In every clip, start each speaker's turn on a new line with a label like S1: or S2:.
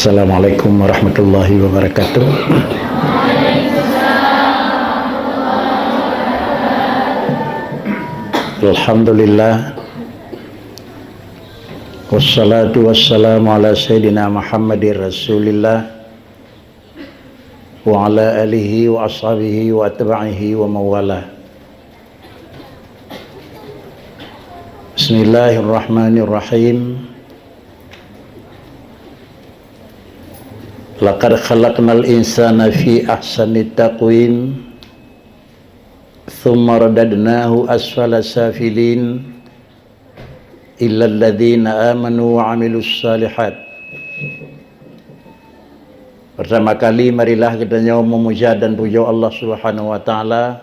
S1: Assalamualaikum warahmatullahi wabarakatuh. Alhamdulillah, wassalatu wassalamu ala sayyidina Muhammadir Rasulillah wa ala alihi wa ashabihi wa atba'ihi wa mawalah. Bismillahirrahmanirrahim. Laqad khalaqnal insana fi ahsani taqwim thumma radadnahu asfala safilin illa alladhina amanu wa amilus salihat. Pertama kali marilah kita memuja dan puja Allah Subhanahu wa taala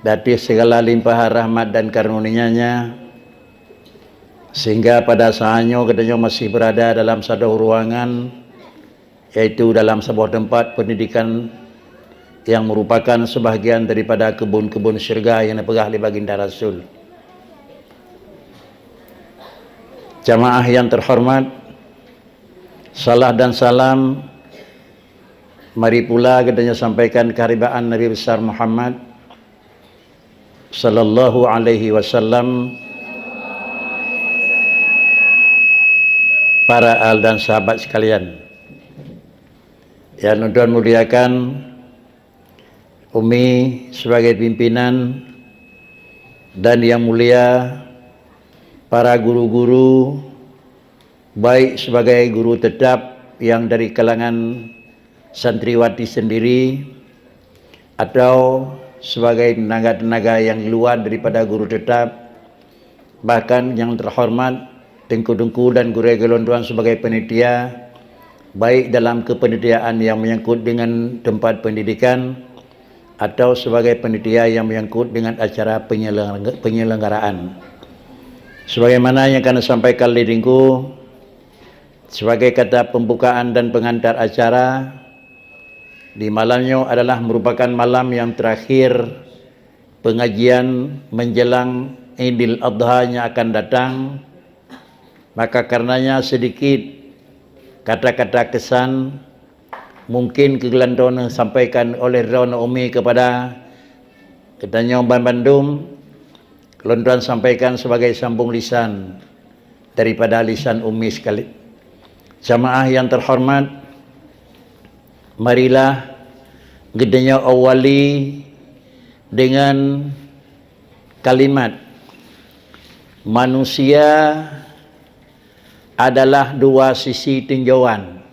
S1: dari segala limpahan rahmat dan karunia-Nya, sehingga pada saatnya kita masih berada dalam satu ruangan, yaitu dalam sebuah tempat pendidikan yang merupakan sebahagian daripada kebun-kebun syurga yang dipegang oleh baginda Rasul. Jamaah yang terhormat, salah dan salam mari pula kita sampaikan keharibaan Nabi besar Muhammad sallallahu alaihi wasallam, para al dan sahabat sekalian yang Tuhan muliakan. Umi sebagai pimpinan dan yang mulia para guru-guru, baik sebagai guru tetap yang dari kalangan santriwati sendiri atau sebagai tenaga-tenaga yang luar daripada guru tetap, bahkan yang terhormat tengku-tengku dan guru gelondoan sebagai penitia, baik dalam kepenitiaan yang menyangkut dengan tempat pendidikan atau sebagai penitia yang menyangkut dengan acara penyelenggaraan. Sebagaimana yang akan disampaikan diriku sebagai kata pembukaan dan pengantar acara, di malamnya adalah merupakan malam yang terakhir pengajian menjelang Idul Adha yang akan datang. Maka karenanya sedikit kata-kata kesan mungkin kegelandoan sampaikan oleh Rona Umi kepada katanya Bandung, kegelandoan sampaikan sebagai sambung lisan daripada lisan Umi sekali. Jamaah yang terhormat, marilah gedenya awali dengan kalimat manusia adalah dua sisi tinjauan.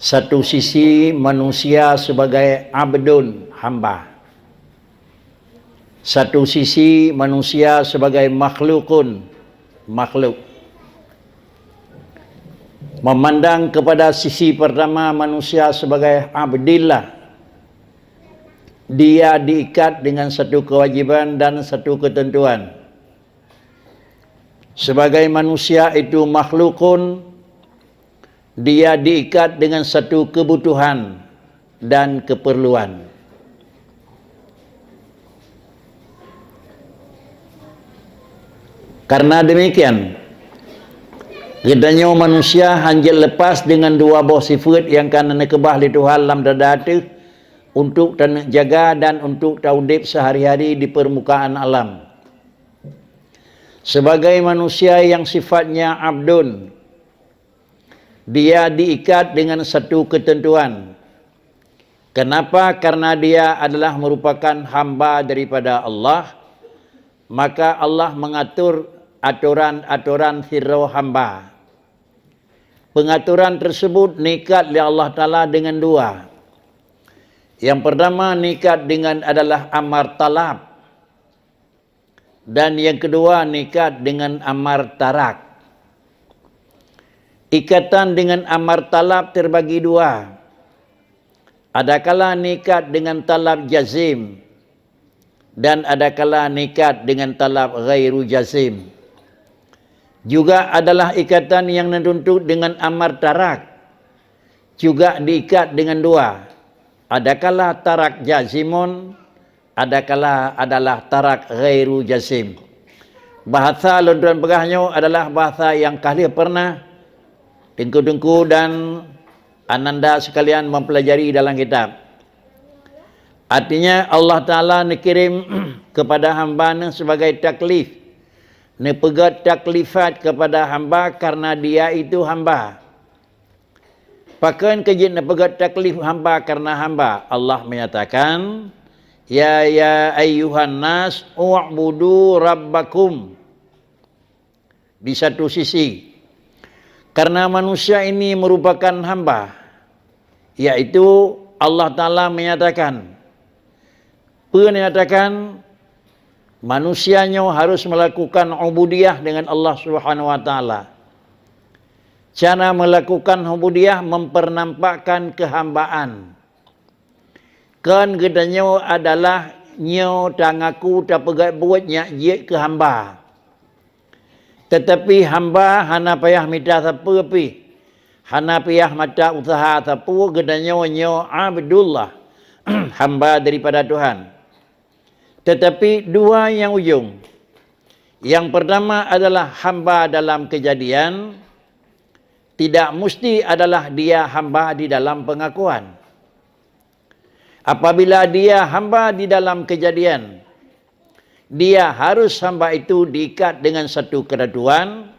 S1: Satu sisi manusia sebagai abdun, hamba. Satu sisi manusia sebagai makhlukun, makhluk. Memandang kepada sisi pertama manusia sebagai abdillah, dia diikat dengan satu kewajiban dan satu ketentuan. Sebagai manusia itu makhlukun, dia diikat dengan satu kebutuhan dan keperluan. Karena demikian, gedanya manusia hanya lepas dengan dua buah sifat yang kan nekebah li Tuhan dalam dadatu untuk jaga dan untuk taudip sehari-hari di permukaan alam. Sebagai manusia yang sifatnya abdun, dia diikat dengan satu ketentuan. Kenapa? Karena dia adalah merupakan hamba daripada Allah, maka Allah mengatur aturan-aturan firman hamba. Pengaturan tersebut nikat oleh Allah Ta'ala dengan dua. Yang pertama nikat dengan adalah amar talab, dan yang kedua nikat dengan amar tarak. Ikatan dengan amar talab terbagi dua. Adakala nikat dengan talab jazim dan adakala nikat dengan talab ghairu jazim. Juga adalah ikatan yang menuntut dengan amar tarak, juga diikat dengan dua. Adakala tarak jazimun, adakala adalah tarak ghairu jazim. Bahasa Tuan Pegahnya adalah bahasa yang kalian pernah Tengku-tengku dan Ananda sekalian mempelajari dalam kitab. Artinya Allah Ta'ala dikirim kepada hamba sebagai taklif. Pegat taklifat kepada hamba karena dia itu hamba. Pakan kejid pegat taklif hamba karena hamba. Allah menyatakan, Ya ayyuhan nas u'budu rabbakum. Di satu sisi, karena manusia ini merupakan hamba, yaitu Allah Ta'ala menyatakan, manusianya harus melakukan ubudiyah dengan Allah Subhanahu Wa Ta'ala. Cara melakukan ubudiyah mempernampakkan kehambaan. Kan gedanya adalah nyo tangaku tak pegat buatnya je ke hamba. Tetapi hamba hana payah minta siapa pi. Hana payah mata usaha siapa gedanya nyo Abdullah. Hamba daripada Tuhan. Tetapi dua yang ujung. Yang pertama adalah hamba dalam kejadian. Tidak mesti adalah dia hamba di dalam pengakuan. Apabila dia hamba di dalam kejadian, dia harus hamba itu diikat dengan satu ketentuan.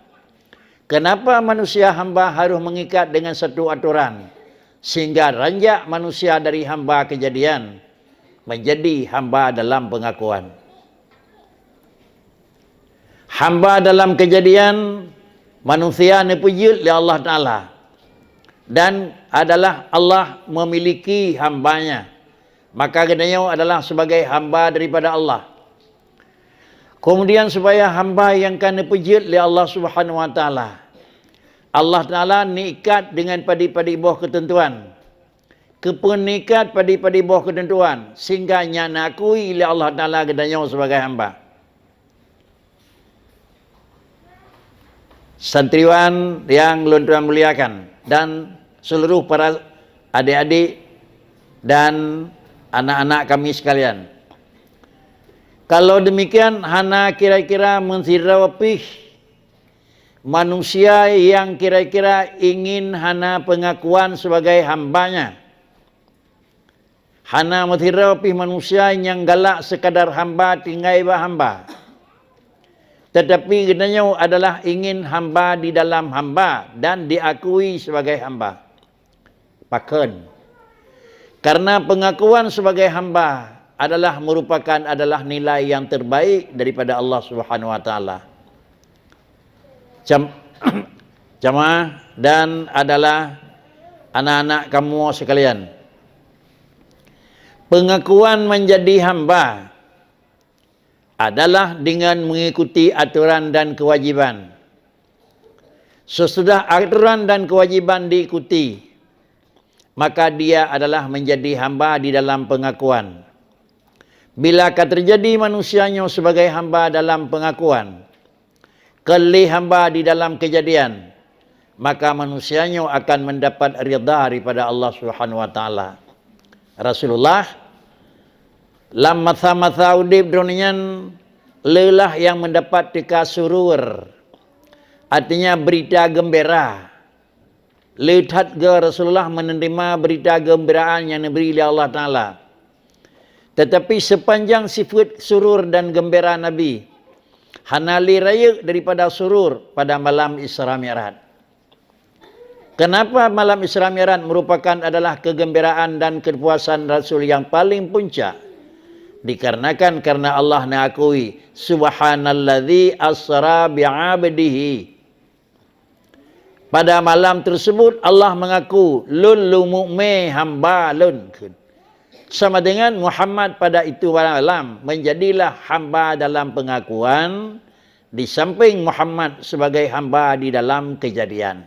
S1: Kenapa manusia hamba harus mengikat dengan satu aturan? Sehingga ranjak manusia dari hamba kejadian menjadi hamba dalam pengakuan. Hamba dalam kejadian, manusia dipuji oleh Allah Ta'ala. Dan adalah Allah memiliki hambanya. Maka katanya adalah sebagai hamba daripada Allah. Kemudian supaya hamba yang kan dipuji oleh Allah Subhanahu Wa Ta'ala, Allah Ta'ala nikat dengan padi-padi bawah ketentuan. Kepenikat padi-padi bawah ketentuan. Sehingga nyanakui oleh Allah Ta'ala katanya sebagai hamba. Santriwan yang Tuan muliakan dan seluruh para adik-adik dan anak-anak kami sekalian. Kalau demikian, hana kira-kira mensirawapih manusia yang kira-kira ingin hana pengakuan sebagai hambanya. Hana mensirawapih manusia yang galak sekadar hamba tinggai hamba. Tetapi katanya adalah ingin hamba di dalam hamba dan diakui sebagai hamba. Paken. Karena pengakuan sebagai hamba adalah nilai yang terbaik daripada Allah Subhanahu Wa Ta'ala. Jamaah dan adalah anak-anak kamu sekalian. Pengakuan menjadi hamba adalah dengan mengikuti aturan dan kewajiban. Sesudah aturan dan kewajiban diikuti, maka dia adalah menjadi hamba di dalam pengakuan. Bila terjadi manusianya sebagai hamba dalam pengakuan, kelih hamba di dalam kejadian, maka manusianya akan mendapat ridha daripada Allah Subhanahu Wa Ta'ala. Rasulullah lam masa-masa udip dunian lelah yang mendapat tika surur. Artinya berita gembira. Lihat ke Rasulullah menerima berita gembiraan yang diberi oleh Allah Ta'ala. Tetapi sepanjang sifat surur dan gembira Nabi, hanali raya daripada surur pada malam Isra Mi'raj. Kenapa malam Isra Mi'raj merupakan adalah kegembiraan dan kepuasan Rasul yang paling puncak? Dikarenakan karena Allah mengakui Subhanalladzi asra bi'abdihi. Pada malam tersebut Allah mengaku lun mu'min hamba lun. Sama dengan Muhammad pada itu malam menjadilah hamba dalam pengakuan di samping Muhammad sebagai hamba di dalam kejadian.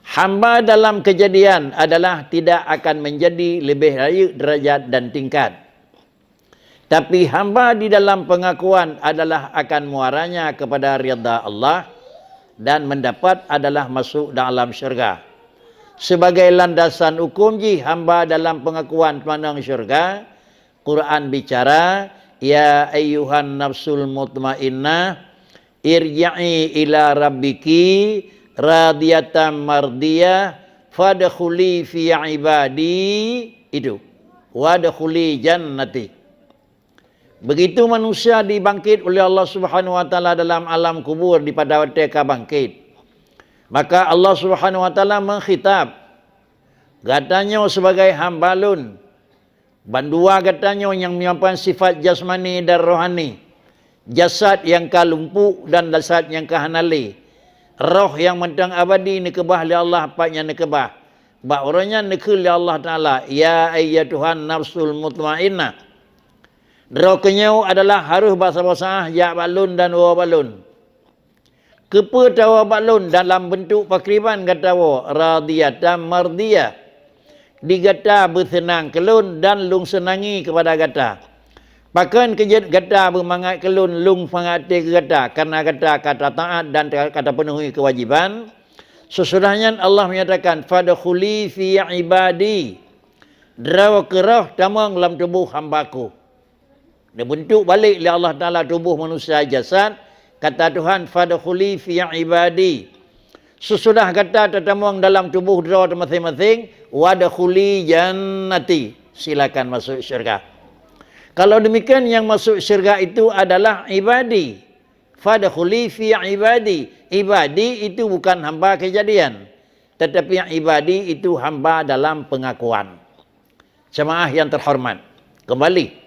S1: Hamba dalam kejadian adalah tidak akan menjadi lebih raya derajat dan tingkat. Tapi hamba di dalam pengakuan adalah akan muaranya kepada ridha Allah dan mendapat adalah masuk dalam syurga. Sebagai landasan hukum hamba dalam pengakuan pandang syurga, Quran bicara ya ayyuhan nafsul mutmainnah irji'i ila rabbiki radiyatan mardiyah fadkhuli fi ibadi. Itu wadkhuli jannati. Begitu manusia dibangkit oleh Allah Subhanahu wa taala dalam alam kubur di pada ketika bangkit, maka Allah Subhanahu wa taala mengkhitab katanya sebagai hambalun bandua katanya yang menyimpan sifat jasmani dan rohani, jasad yang kalumpu dan jasad yang kahanali, roh yang mentang abadi nekebah li Allah apanya nekebah ba orangnya nekul li Allah taala, ya ayyatuhan nafsul mutmainnah. Roh kenyau adalah harus bahasa-bahasa ya balun dan wa balun. Kepa tawa balun dalam bentuk pakriban kata wa radiyatan mardiyah. Digata bersenang kelun dan lung senangi kepada gata. Pakan kejut gata bermangat kelun lung pangati ke gata karena gata kata taat dan kata penuhi kewajiban. Sesudahnya Allah menyatakan fadkhuli fi ibadi. Draw kerah tamang dalam tubuh hambaku. Dia bentuk balik oleh Allah Ta'ala tubuh manusia jasad. Kata Tuhan, fadkhuli fi ibadi. Sesudah kata tertamuang dalam tubuh dua masing-masing, wadkhuli jannati. Silakan masuk syurga. Kalau demikian yang masuk syurga itu adalah ibadi. Fadkhuli fi ibadi. Ibadi itu bukan hamba kejadian. Tetapi yang ibadi itu hamba dalam pengakuan. Jemaah yang terhormat. Kembali.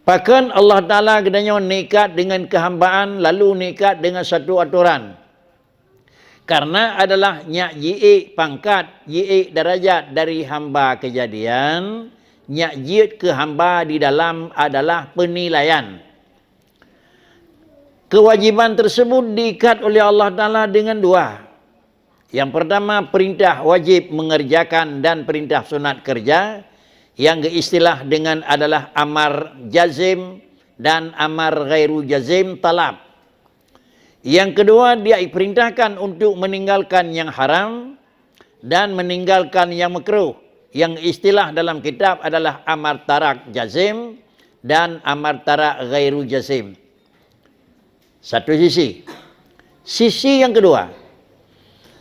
S1: Bahkan Allah Ta'ala kedanya nikat dengan kehambaan lalu nikat dengan satu aturan. Karena adalah nyak yi'ik pangkat, yi'ik darajat dari hamba kejadian, nyak jid ke hamba di dalam adalah penilaian. Kewajiban tersebut diikat oleh Allah Ta'ala dengan dua. Yang pertama perintah wajib mengerjakan dan perintah sunat kerja. Yang istilah dengan adalah amar jazim dan amar ghairu jazim talab. Yang kedua dia diperintahkan untuk meninggalkan yang haram dan meninggalkan yang makruh. Yang istilah dalam kitab adalah amar tarak jazim dan amar tarak ghairu jazim. Satu sisi. Sisi yang kedua,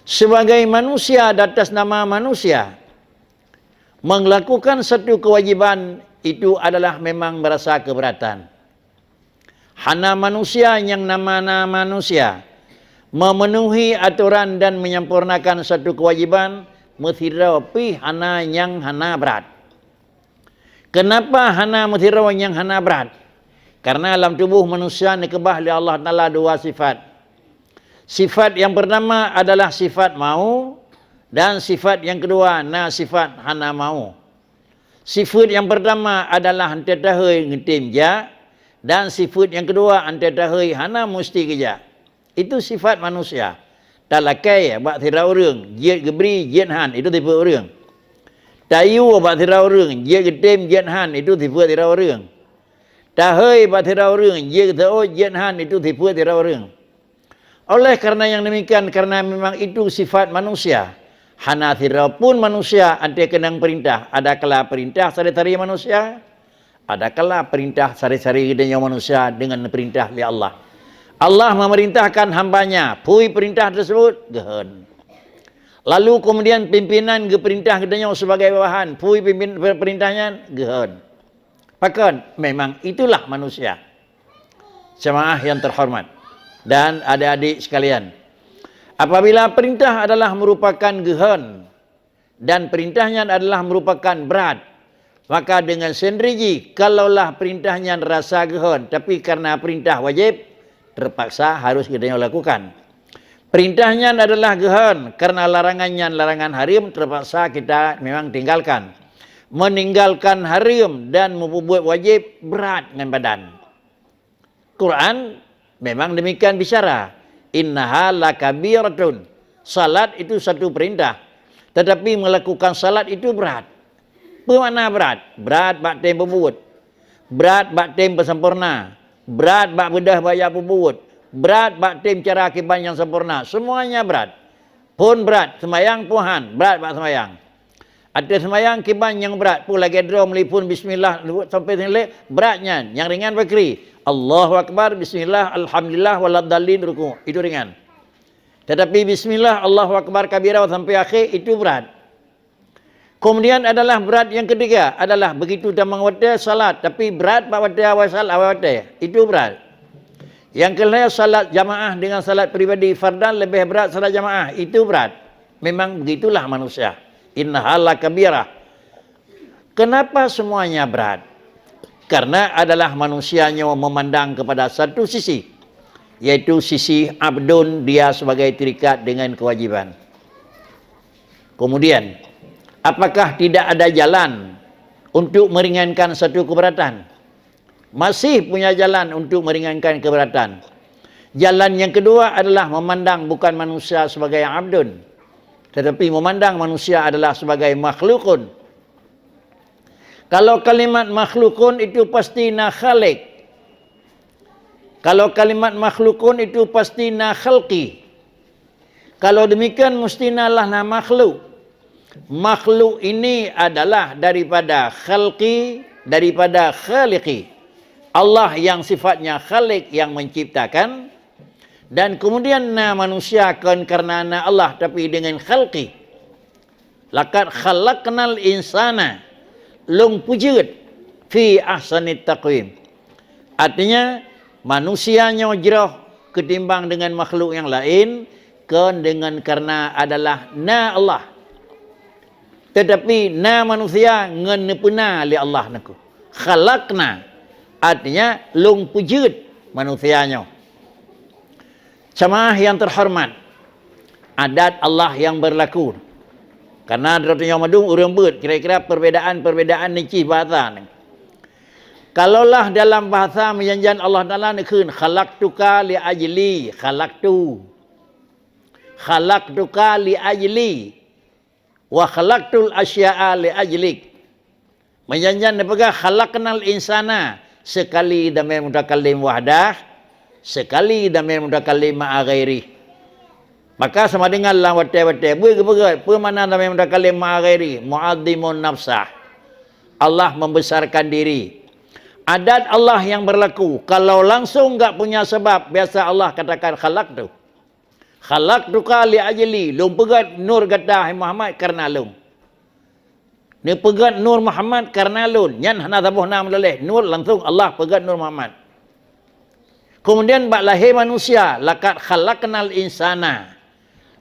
S1: sebagai manusia di atas nama manusia, melakukan satu kewajiban itu adalah memang merasa keberatan. Hana manusia yang nama-nama manusia memenuhi aturan dan menyempurnakan satu kewajiban methirapi hana yang hana berat. Kenapa hana methirapi yang hana berat? Karena dalam tubuh manusia nekebah oleh Allah Ta'ala dua sifat. Sifat yang pertama adalah sifat mau. Dan sifat yang kedua, sifat hana mau. Sifat yang pertama adalah hantar tahui ngetim ja. Dan sifat yang kedua, hantar tahui hana mesti kerja. Itu sifat manusia. Tak lakai, bak tira orang. Jiat gebri, jiat han. Itu tipe orang. Tayu, bak tira orang. Jiat getim, jiat han. Itu tipe tira orang. Tahui, bak tira orang. Jiat getau, jiat han. Itu tipe tira orang. Oleh karena yang demikian, karena memang itu sifat manusia. Hana thira pun manusia ada kenang perintah. Ada kala perintah sari-sari manusia. Ada kala perintah sari-sari gedenya manusia dengan perintah oleh Allah. Allah memerintahkan hambanya. Pui perintah tersebut. Gehen. Lalu kemudian pimpinan ke perintah gedenya sebagai bawahan. Pui pimpin perintahnya. Gehen. Bahkan memang itulah manusia. Jemaah yang terhormat. Dan adik-adik sekalian. Apabila perintah adalah merupakan gehen dan perintahnya adalah merupakan berat, maka dengan sendiri kalaulah perintahnya rasa gehen, tapi karena perintah wajib, terpaksa harus kita lakukan. Perintahnya adalah gehen, karena larangannya larangan haram, terpaksa kita memang tinggalkan. Meninggalkan haram dan membuat wajib berat dengan badan. Quran memang demikian bicara. Innaha lakabiratun. Salat itu satu perintah. Tetapi melakukan salat itu berat. Bagaimana berat? Berat bak tem berbuat. Berat bak tem bersempurna. Berat bak bedah bayar berbuat. Berat bak tem cara akibat yang sempurna. Semuanya berat. Pun berat. Semayang Tuhan. Berat bak semayang. Ada semayang kiban yang berat. Pun lagi draw melipun bismillah sampai sini beratnya. Yang ringan bakri. Allahu Akbar, bismillah, alhamdulillah, waladdallin, ruku'. Itu ringan. Tetapi bismillah, Allahu Akbar kabira sampai akhir itu berat. Kemudian adalah berat yang ketiga adalah begitu damang wada salat tapi berat pada awal wada. Itu berat. Yang kelima salat jamaah dengan salat pribadi fardan lebih berat salat jamaah. Itu berat. Memang begitulah manusia. Innahala kabirah. Kenapa semuanya berat? Karena adalah manusianya memandang kepada satu sisi, yaitu sisi abdun, dia sebagai terikat dengan kewajiban. Kemudian, apakah tidak ada jalan untuk meringankan satu keberatan? Masih punya jalan untuk meringankan keberatan. Jalan yang kedua adalah memandang bukan manusia sebagai abdun, tetapi memandang manusia adalah sebagai makhlukun. Kalau kalimat makhlukun itu pasti na khalik. Kalau kalimat makhlukun itu pasti na khalqi. Kalau demikian mestinya lah na makhluk. Makhluk ini adalah daripada khalqi, daripada khaliqi. Allah yang sifatnya khalik, yang menciptakan. Dan kemudian na manusia kan karena na Allah tapi dengan khalqi. Laqad khalaqnal insana lung pujud fi ahsanit taqwim. Artinya manusianya jauh ketimbang dengan makhluk yang lain kan dengan karena adalah na Allah. Tetapi na manusia ngenepuna li Allah naku. Khalaqna artinya lung pujud manusianya. Jamaah yang terhormat, adat Allah yang berlaku. Karena Dr. Madung urang beut kira-kira perbedaan nici bahasa ni. Kalaulah dalam bahasa menjanjian Allah Taala nekeun khalaqtuka li ajli, khalaqtuka li ajli wa khalaqtul asya'a li ajlik. Menjanjian nepega khalaqnal insana sekali damai mutakallim wahdah, sekali damai mutakallim ma'a ghairi. Maka sama dengan lah wate-wate. Berat-berat. Pemana damai mutakallim ma'a ghairi. Mu'adhimun nafsah. Allah membesarkan diri. Adat Allah yang berlaku. Kalau langsung enggak punya sebab, biasa Allah katakan khalaqtu. Khalaqtuka li ajli. Lung pegat nur gatah Muhammad karena lung. Ni pegat nur Muhammad karena lun. Yan hana tabuh nam leleh. Nur langsung Allah pegat nur Muhammad. Kemudian bak lahir manusia. Laqad khalaqnal insana.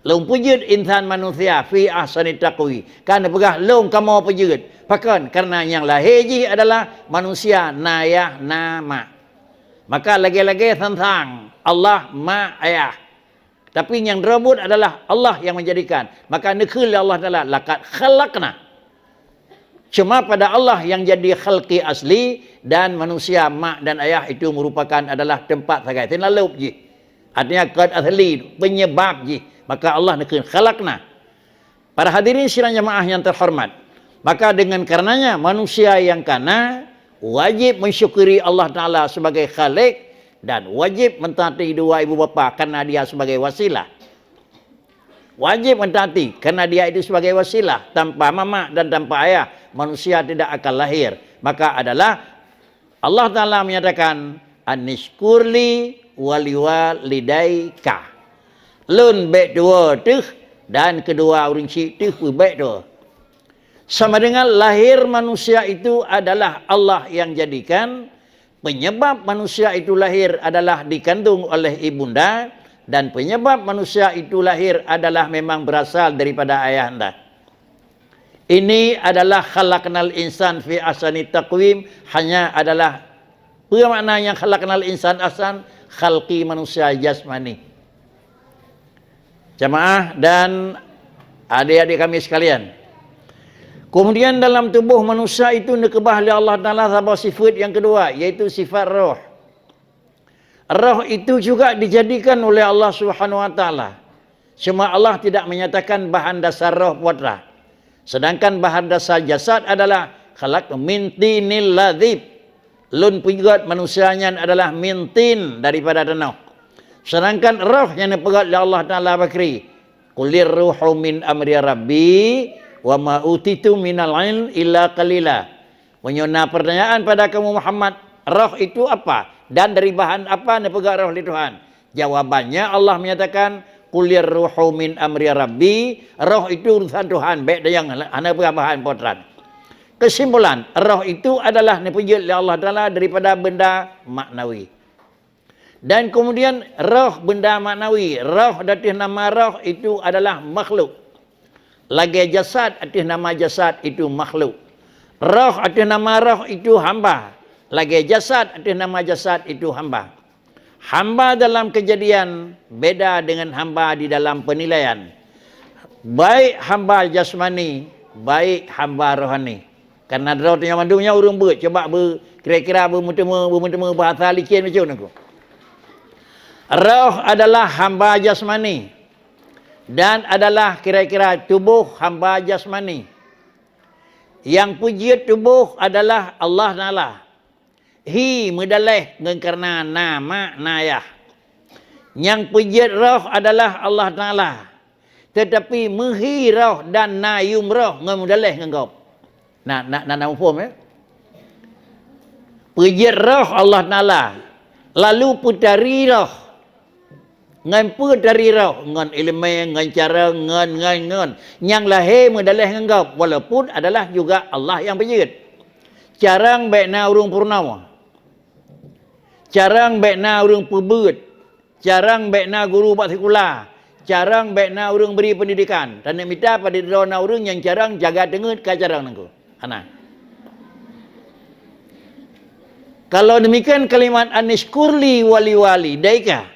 S1: Long pujud insan manusia fi ahsani taqwi. Kan pegah long kamu pujud. Pakan karena yang lahir ji adalah manusia nayah nama. Maka lagi-lagi tentang Allah ma ayah. Tapi yang rebut adalah Allah yang menjadikan. Maka nekul Allah Taala laqad khalaqna. Cuma pada Allah yang jadi khalqi asli dan manusia mak dan ayah itu merupakan adalah tempat sagai. Tenlalup ji. Artinya qad asli penyebab ji. Maka Allah nekun khalaqna. Para hadirin sidang jamaah yang terhormat. Maka dengan karenanya manusia yang kana wajib mensyukuri Allah Ta'ala sebagai khalik dan wajib mentaati dua ibu bapa karena dia sebagai wasilah. Wajib mentaati karena dia itu sebagai wasilah. Tanpa mama dan tanpa ayah manusia tidak akan lahir. Maka adalah Allah Ta'ala menyatakan anishkurli waliwalidaika. Lun baik dua tuh dan kedua orang cik tuh baik dua. Sama dengan lahir manusia itu adalah Allah yang jadikan. Penyebab manusia itu lahir adalah dikandung oleh ibunda. Dan penyebab manusia itu lahir adalah memang berasal daripada ayahanda. Ini adalah khalaqnal insan fi ahsani taqwim. Hanya adalah apa maknanya khalaqnal insan ahsan? Khalqi manusia jasmani. Jamaah dan adik-adik kami sekalian. Kemudian dalam tubuh manusia itu dikebah oleh Allah Ta'ala sebuah sifat yang kedua, yaitu sifat roh. Roh itu juga dijadikan oleh Allah Subhanahu Wa Ta'ala. Cuma Allah tidak menyatakan bahan dasar roh putra. Sedangkan bahan dasar jasad adalah khalaq min tinil ladzib. Lun pegat manusianya adalah min tin daripada tanah. Sedangkan roh yang dipegat oleh Allah Ta'ala bakri. Qulir ruhu min amri rabbi wa ma utitu minal ilm illa qalila. Menyona pertanyaan pada kamu Muhammad, roh itu apa? Dan dari bahan apa nepegak roh di Tuhan? Jawabannya Allah menyatakan, qulir ruhu min amri rabbi, roh itu urusan Tuhan, baik dia yang ana bahan potran. Kesimpulan, roh itu adalah nepejut oleh Allah Taala daripada benda maknawi. Dan kemudian roh benda maknawi, roh datih nama roh itu adalah makhluk. Lagi jasad atas nama jasad itu makhluk. Roh atas nama roh itu hamba. Lagi jasad atas nama jasad itu hamba. Hamba dalam kejadian beda dengan hamba di dalam penilaian. Baik hamba jasmani, baik hamba rohani. Karena roh yang mandungnya urung coba kira-kira bermutama bahasa licin macam mana aku. Roh adalah hamba jasmani dan adalah kira-kira tubuh hamba jasmani. Yang puji tubuh adalah Allah Taala. Hi medaleh karena nama nayah. Yang puji roh adalah Allah Taala. Tetapi mehi roh dan nayum roh ngemudaleh ngengkau. Nak faham ya? Puji roh Allah Taala. Lalu putari roh. Ngan putari roh, ngan ilmu, ngan cara, ngan. Yang lahir medaleh ngengkau. Walaupun adalah juga Allah yang puji. Carang baik na urung purnama. Carang baik na urung pebut. Carang baik na guru buat sekolah. Carang baik na urung beri pendidikan. Dan nak minta pada na urung yang carang jaga dengut ke carang nangku. Ana. Kalau demikian kalimat anishkurli wali daika.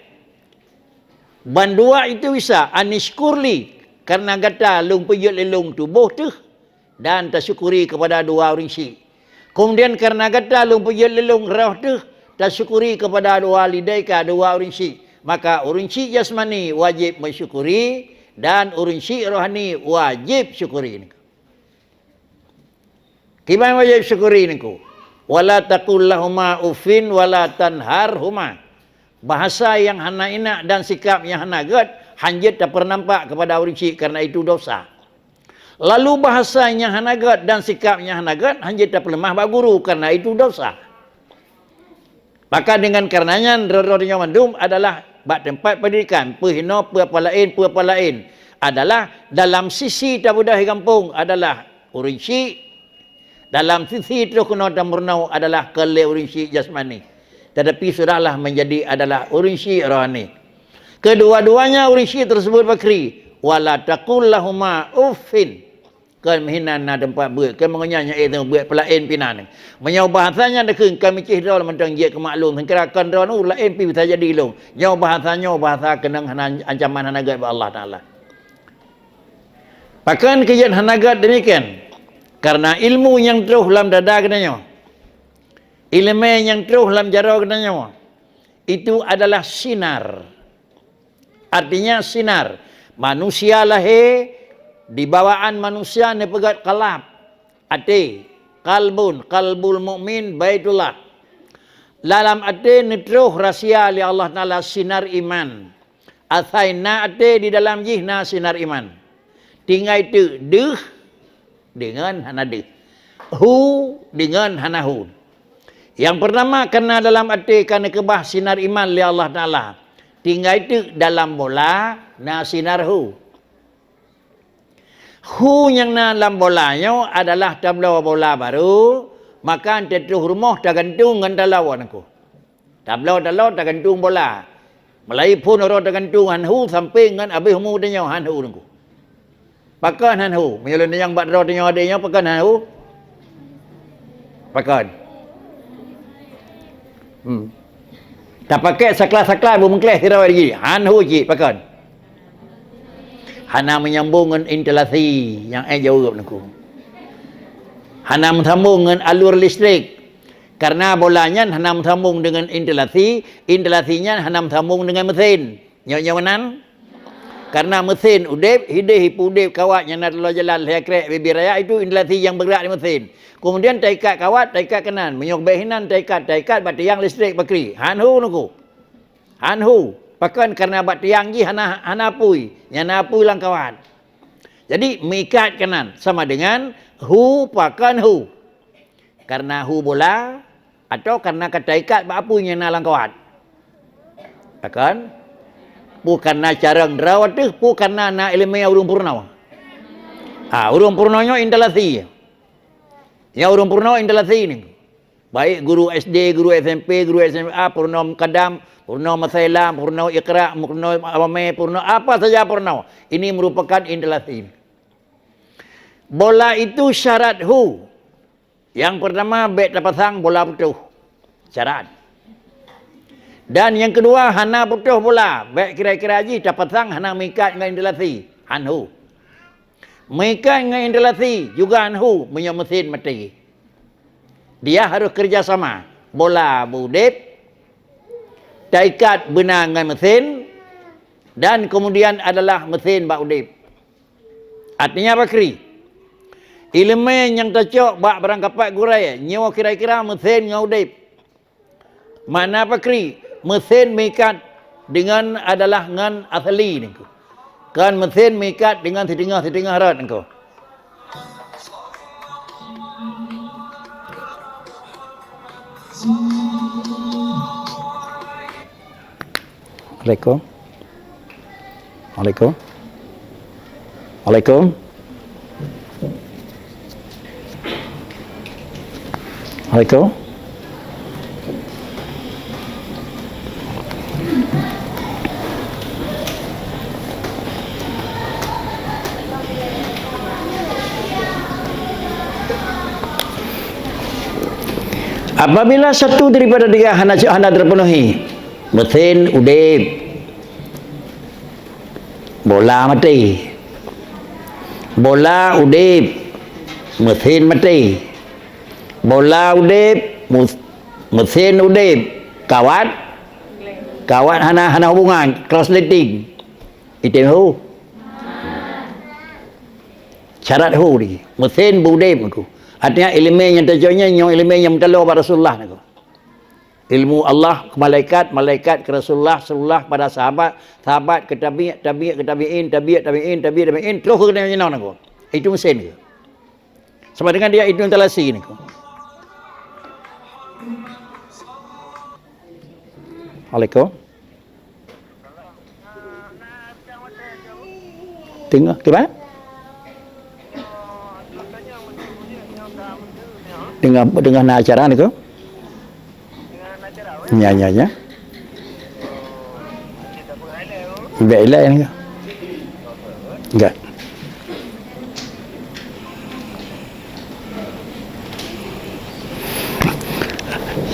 S1: Bandua itu bisa anishkurli karena kata lung pejut lelung tubuh tu dan tersyukuri kepada dua orang syik. Kemudian karena kata lung pejut lelung roh tu tersyukuri kepada dua lidaika dua orang syik. Maka orang syik jasmani wajib mensyukuri dan orang syik rohani wajib syukuri. Gimana wajib syukuri niku? Wala taqul lahuma uffin wala tanharhuma. Bahasa yang hana inak dan sikap yang hana gad hanjit tak pernah nampak kepada orang syik karena itu dosa. Lalu bahasa yang hana gad dan sikap yang hana gad hanjit tak lemah bak guru karena itu dosa. Maka dengan karenanya roh-rohnya mandum adalah bak tempat pendidikan, pehino apa lain adalah dalam sisi tabudah kampung adalah orang syik. Dalam sisi terus kena tamurnau adalah kele orang syik jasmani. Tetapi sudahlah menjadi adalah orang syik rohani. Kedua-duanya orang syik tersebut bakri. Wala taqul lahuma uffin. Kan menghina na tempat buat. Kan mengenyanya itu buat pelain pinan. Menyau bahasanya dekeng kami cihra mentang je kemaklum. Sengkerakan roh nu lain pi bisa jadi long. Nyau bahasanya bahasa kenang ancaman hanagat Allah Taala. Bahkan kejadian hanagat demikian. Karena ilmu yang terus dalam dada kenanya. Ilmu yang terus dalam jara kenanya. Itu adalah sinar. Artinya sinar. Manusia lahir. Di bawaan manusia ni pegat kalab. Ati. Kalbul mu'min baitullah. Dalam ati ni terus rahsia oleh Allah Ta'ala sinar iman. Athaina ati di dalam jihna sinar iman. Tinggal itu deh. Dengan hana deh. Hu dengan hana hu. Yang pertama karena dalam arti karena kebah sinar iman oleh Allah Ta'ala. Tinggal itu dalam bola na sinar hu. Hu yang na dalam bolanya adalah tabla bola baru. Maka tetuh rumah tak gantung dengan talawan aku. Tabla tak gantung bola. Melai pun orang tak gantung han hu sampai dengan habis umur dia han hu aku. Pakan han hu. Menyelun yang buat roh dia adanya pakan han hu. Pakan. Tak pakai saklar mengkelah tirawai lagi. Han hu ji pakan. Hana menyambung dengan intilasi yang jawab aku. Hana menyambung dengan alur listrik. Karena bolanya hana menyambung dengan intilasinya hana menyambung dengan mesin. Nyonya menan. Karena mesin udip, hidih udip kawat yang nak jalan lekrek bibiraya itu intilasi yang bergerak di mesin. Kemudian taikat kawat, taikat kanan. Menyok behinan taikat batiang listrik bakri. Hanhu nuku. Hanhu. Bahkan karena batiang ji hana pui. Yang na pui lang kawat. Jadi mikat kanan sama dengan hu pakan hu. Karena hu bola atau karena kata ikat apa yang nalang kawat. Akan bukan na carang drawat tu, bukan na ilmu urung purna. Urung purnanya intelasi. Ya urung purna intelasi ni. Baik guru SD, guru SMP, guru SMA, purna kadam, purna masailam, purna iqra, purna awame, purna apa saja purna. Ini merupakan intelasi. Bola itu syarat hu. Yang pertama bet pasang bola putuh. Syarat. Dan yang kedua hana putuh bola. Bet kira-kira haji pasang hana mikat dengan intelasi. Hanhu. Mikat dengan intelasi juga hanhu punya mesin mati. Dia harus kerjasama. Bola budip, taikat benar dengan mesin, dan kemudian adalah mesin bak udip. Artinya apa kri? Ilmu yang tercok bak berangkapat gurai, nyawa kira-kira mesin dengan udip. Mana apa kri? Mesin mikat dengan adalah dengan asli ni. Kan mesin mikat dengan setengah-setengah rat engkau. Assalamualaikum. Assalamualaikum. Assalamualaikum. Assalamualaikum. Apabila satu daripada tiga hana terpenuhi, mesin udip, bola mati, bola udip, mesin mati, bola udip, mesin udip, kawat hana hubungan, crossleting, itu hu. Syarat hu ni, mesin budip aku. Artinya ilmu yang terjauhnya ilmu yang mentelur pada Rasulullah ni. Ilmu Allah ke malaikat, malaikat ke Rasulullah, Rasulullah pada sahabat, sahabat ke tabi'in, tabi'in, terus ke kena jenau ni. Itu mesin ni. Sama dengan dia itu intelasi ni. Assalamualaikum. Tengok, gimana? Dengan acara ni ke? Ya. Baiklah ni ke? Enggak.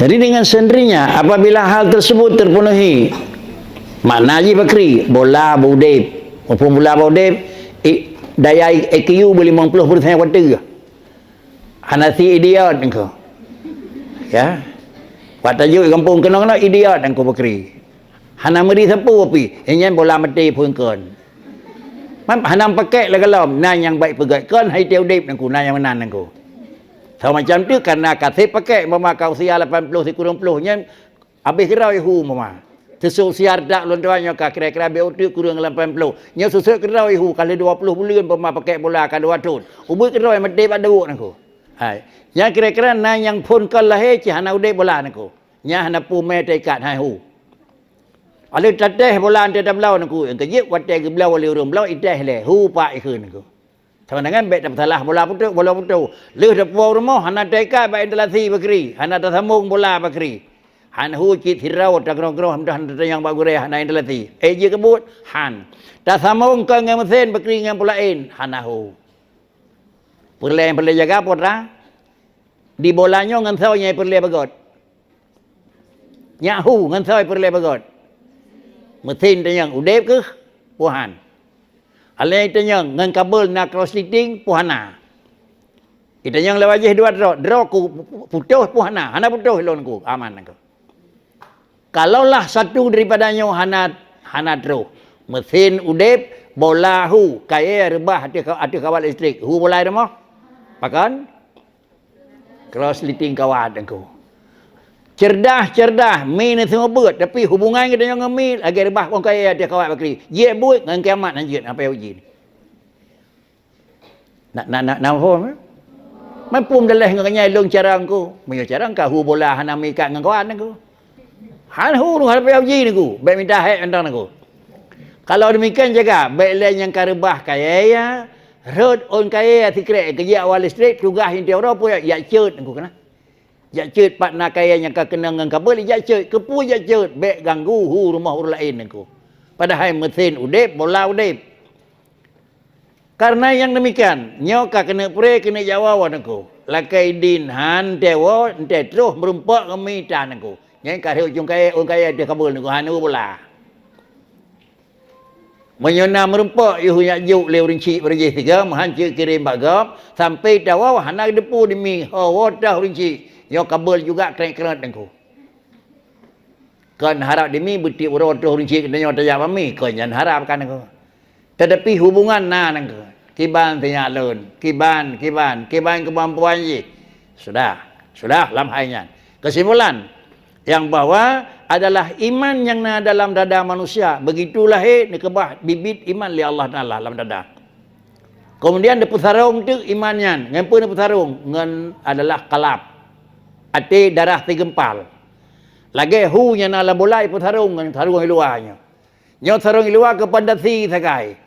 S1: Jadi dengan sendirinya apabila hal tersebut terpenuhi, makna Haji Bakri, bola budip, maupun bola budip, daya EQ boleh 50% watt. Hanasi idiot engkau. Ya. Pak tajuk kampung kena idiot engkau Bakri. Hana meri sapu api, ingin bola mati pun kon. Hana pakai lah kalau nan yang baik pegat kon hai teu dip engkau nan yang menan engkau. So macam tu karena kasih pakai mama kau usia 80 kurang 10 nya habis kerau ihu mama. Susuk siar dak londoannya ka kira-kira BOT kurang 80. Nya susuk kerau ihu kali 20 bulan mama pakai bola ka 200. Ubui kerau mati pada duk engkau. Hai. Nya kira-kira na yang pun kan lahir ci hana udai bola nako. Nya hana pu me taikat hai hu. Ale tateh bola ante tablau nako. Engke ye wate ke blau le rum blau iteh le hu pa ikun nako. Sama dengan bet salah bola putu. Leh depo rumah hana taikat ba intelasi Bakri. Hana tersambung bola Bakri. Han hu ci tirau tagrong-grong hamdah yang bagure hana intelasi. Je kebut han. Tersambung ke dengan mesin Bakri dengan pulain hana hu. Perle jaga putra di bolanya ngan sao nyai perle bagot nyahu ngan sao perle bagot mesin tanyang udep ke puhan alai tanyang ngan kabel nak crossleting puhana itanyang lewajih dua draw ku putuh puhana hana putuh lon ku aman aku kalaulah satu daripadanya hana draw mesin udep bola hu kaya rebah ada kawat listrik hu bola rumah pakan crossleting kawat engkau. Cerdah, mi ni semua buat tapi hubungan kita dengan mi lagi rebah orang kaya dia kawat Bakri. Ye buat dengan kiamat lanjut apa yang uji. Nak faham? Mampu mendalah nganyai long carang ku. Menyo carang ka hu bola hanami kat ngan kawan aku. Han hu hal pe uji ni ku. Baik minta hak antang aku. Kalau demikian jaga, baik lain yang karubah kaya ya, road on kaya tikret kerja awal listrik tugas inti orang pun ya cut aku kena. Ya cut pak nak kaya yang kena dengan kabel ya cut, kepu ya cut, baik ganggu hu rumah orang lain aku. Padahal mesin udip, bola udip. Karena yang demikian, nyoka kena pray kena jawab aku. Lakai din han dewa ente terus merumpak kami tan aku. Yang kare ujung kaya on kaya dia kabel aku hanu bola. Menyona merempak yuh yak juk leu rinci berjih tiga menghancur kirim bagap sampai dawa hana depu demi hawa dah rinci yo kabel juga keren-keren dengku kan harap demi beti urut rinci kena yo tayap kami kan yan harapkan aku tetapi hubungan na dengku kiban tanya lun kiban kemampuan je sudah lam hainya kesimpulan yang bahwa adalah iman yang na dalam dada manusia. Begitulah nekebah bibit iman li Allah Taala dalam dada. Kemudian dia pusarung tu imannya. Ngapa dia pusarung? Ngan adalah kalap. Ate darah tergempal. Lagi hu nya na la bolai pusarung ngan sarung luarnya. Nyo sarung luar ke pandasi sakai.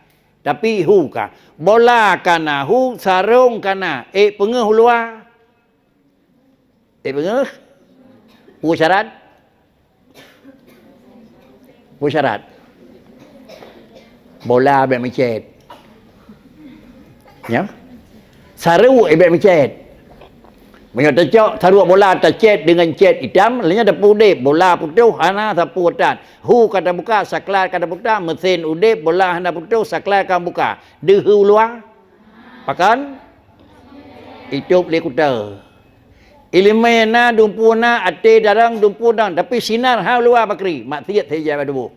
S1: Tapi hu ka. Bola kana hu sarung kana pengeh luar. Pengeh. Syarat. Syarat. Bola abek mecet. Ya. Saru abek mecet. Banyak tercok saru bola tercet dengan cet hitam, lainnya ada udip, bola putih hana sapu hutan. Hu kata buka, saklar kata buka, mesin udip, bola hana putih, saklar kan buka. Dehu luar. Pakan hidup lekuta. Ilmena dumpuna ate darang dumpuna tapi sinar ha luar bakri maksiat saja pada bu.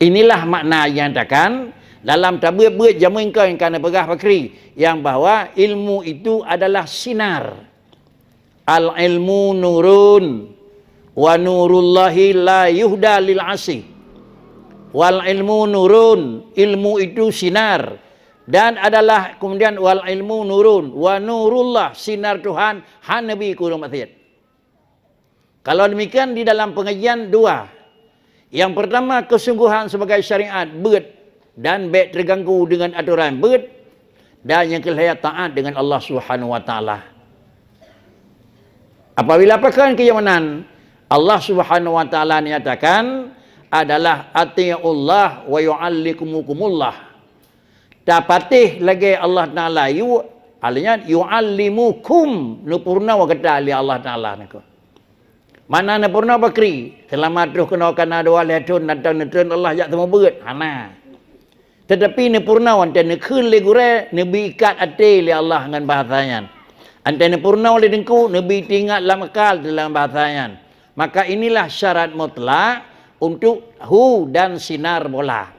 S1: Inilah makna yang takkan dalam tabir-bir jamin kau yang kana pegah bakri yang bahwa ilmu itu adalah sinar. Al ilmu nurun wa nurullahi la yuhda lil asi. Wal ilmu nurun, ilmu itu sinar. Dan adalah kemudian wal ilmu nurun wa nurullah sinar Tuhan han nabi kurang maksiat. Kalau demikian di dalam pengajian dua. Yang pertama kesungguhan sebagai syariat bet dan bet terganggu dengan aturan bet dan yang kedua taat dengan Allah Subhanahu wa taala. Apabila pakan keimanan Allah Subhanahu wa taala nyatakan adalah atiullah wa yu'allikumullah. Dapatih lagi Allah Ta'ala yu'allimukum nupurna wa kata ali Allah Ta'ala nako. Mana nupurna bakri selamat roh kena kana doa letun natang netun Allah jak temu beut hana. Tetapi nupurna wan ten nekeun le gure nabi ikat ate li Allah dengan bahasanya. Ante nupurna le dengku nabi tinggal lam akal dalam bahasanya. Maka inilah syarat mutlak untuk hu dan sinar bola.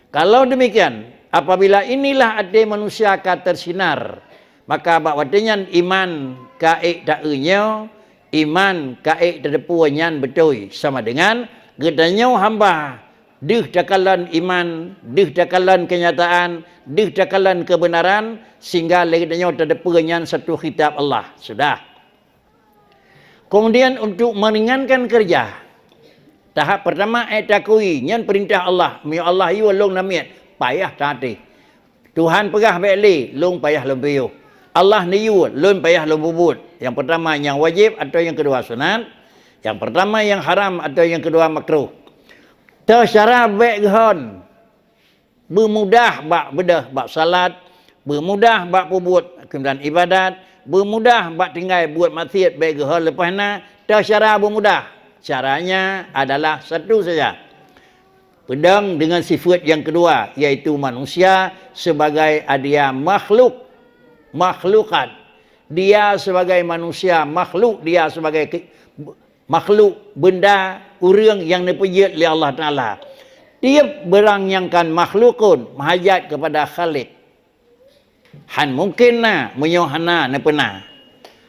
S1: Kalau demikian apabila inilah ada manusia ka tersinar, maka bakwatnya iman kaik daenyo, iman kaik terdepuanyan betul sama dengan gedanyo hamba dih dakalan iman, dih dakalan kenyataan, dih dakalan kebenaran sehingga gedanyo terdepuanyan satu kitab Allah. Sudah. Kemudian untuk meringankan kerja, tahap pertama takui nyan perintah Allah, mi Allah yu long namiat payah tadi. Tuhan pegah beli, lung payah lempiu. Allah niu, lung payah lembubut. Yang pertama yang wajib atau yang kedua sunat. Yang pertama yang haram atau yang kedua makruh. Tersyara baik gehon. Bermudah bak bedah bak salat, bermudah bak pubut kemudian ibadat, bermudah bak tinggal buat maksiat baik gehon lepas na tersyara bermudah. Caranya adalah satu saja. Pedang dengan sifat yang kedua yaitu manusia sebagai dia makhlukat. Dia sebagai manusia makhluk, dia sebagai makhluk benda urang yang dipejat oleh Allah Taala. Tiap berangnyangkan makhlukun mahajat kepada Khalik. Han mungkin na menyohana ne pernah.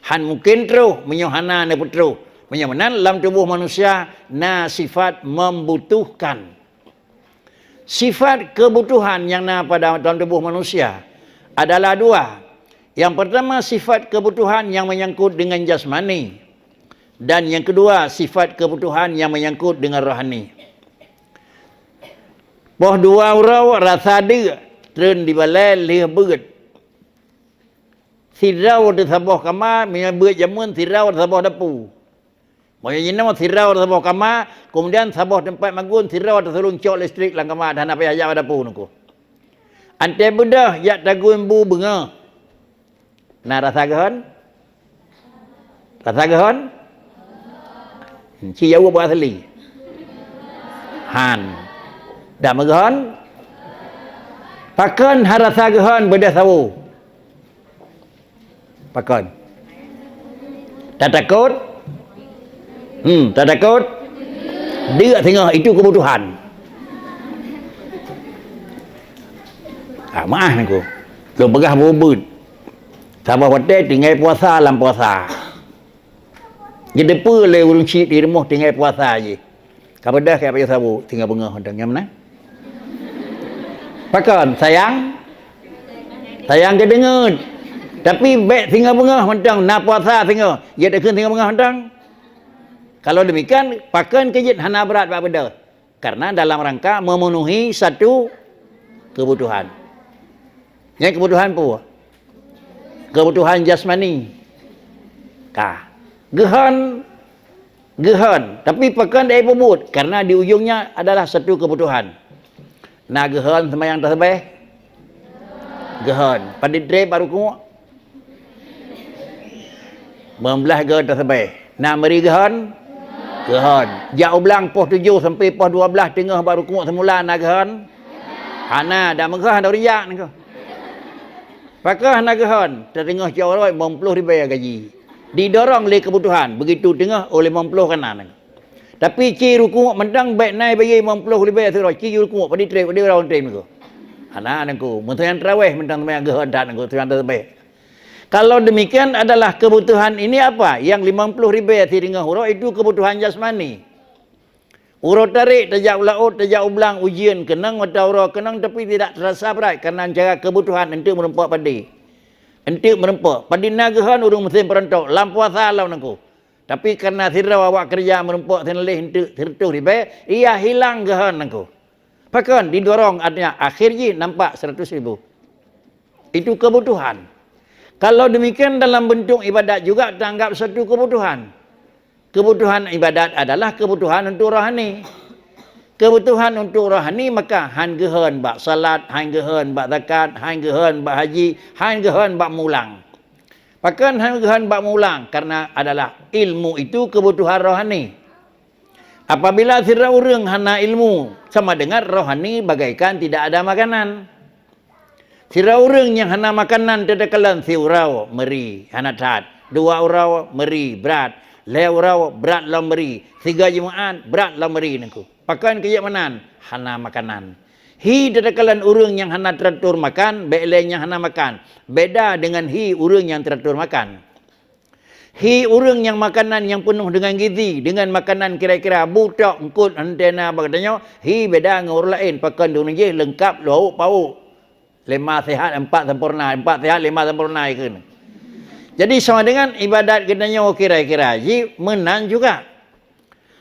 S1: Han mungkin terus menyohana ne petru. Menyamanan dalam tubuh manusia na sifat membutuhkan. Sifat kebutuhan yang ada pada dalam tubuh manusia adalah dua. Yang pertama, sifat kebutuhan yang menyangkut dengan jasmani. Dan yang kedua, sifat kebutuhan yang menyangkut dengan rohani. Poh dua orang rasa dia, tren di balai leh berat. Sirau di sabah kamar, menyebut jamun sirau di sabah dapu. Maksudnya nama sirau di sabah kamar, kemudian sabah tempat magun, sirau di serung cok listrik lang kamar, dan apa yang dapu nuku. Ante bedah, yak tagun bu benga. Nah rasa gehon? Rasa gehon? Ci jauh buat asli. Han. Dah megehon? Pakon harasa gehon bedah sawu. Pakon. Tak takut? Tak takut? Dia tengok itu kebutuhan. Maaf aku. Lu pegah bubut. Sabah hotel tinggal puasa dalam puasa. Jadi apa le urung cik di rumah tinggal puasa je. Kapan dah kayak payah sabu tinggal bengah hodang yang mana? Pakon sayang? Sayang ke dengar. Tapi baik tinggal bengah hodang nak puasa tinggal. Ya dak tinggal bengah hodang. Kalau demikian pakon kejit hana berat bak benda. Karena dalam rangka memenuhi satu kebutuhan. Yang kebutuhan apa? Kebutuhan jasmani. Gehon. Tapi pakon dia pebut. Karena di ujungnya adalah satu kebutuhan. Nah gehon semayang tersebih. Gehon. Pada drip baru kumuk. Membelah gehon tersebih. Nah meri gehon. Gehon. Jak ulang poh 7 sampai poh 12 tengah baru kumuk semula nak gehon. Hana dah megah dah riak ni kau. Pakah nak gehon. Tertengah jauh roi 50 dibayar gaji. Didorong oleh kebutuhan. Begitu tengah oleh 50 kanan. Tapi ci rukuk mendang baik naik bagi 50 lebih surah. Ci rukuk pada trip pada orang trip ni. Anak anakku, mentang tarawih mendang sembahyang gehon dak anakku tuan terbaik. Kalau demikian adalah kebutuhan ini apa? Yang 50 ribu tengah huruf itu kebutuhan jasmani. Urut tarik, tajak ulaut, tajak ublang, ujian, kenang mata urut, kenang tapi tidak terasa berat kerana jaga kebutuhan untuk merempak padi. Entik merempak. Pada nagahan urung mesin perontok. Lampu salam nangku. Tapi kerana sirau awak kerja merempak senelih entik tertuh ribai, ia hilang gahan nangku. Pakon didorong artinya akhirnya nampak 100,000. Itu kebutuhan. Kalau demikian dalam bentuk ibadat juga dianggap satu kebutuhan. Kebutuhan ibadat adalah kebutuhan untuk rohani. Kebutuhan untuk rohani maka han gehon bak salat, han gehon bak zakat, han gehon bak haji, han gehon bak mulang. Bahkan han gehon bak mulang karena adalah ilmu itu kebutuhan rohani. Apabila sira urang hana ilmu sama dengan rohani bagaikan tidak ada makanan. Sira urang yang hana makanan tedekalan si urau meri hana tat, dua urau meri berat, le urau berat lam meri, tiga jemaat berat lam meri nangku. Pakan kaya manan hana makanan. Hi tedekalan urang yang hana teratur makan, be'le yang hana makan. Beda dengan hi urang yang teratur makan. Hi urang yang makanan yang penuh dengan gizi, dengan makanan kira-kira butak, engkut, antena bagainya, hi beda dengan orang lain. Pakan dunia je lengkap, lauk, pauk. 5 sehat, 4 sempurna. 4 sehat, 5 sempurna ikut. Jadi sama dengan ibadat katanya kira-kira ji menang juga.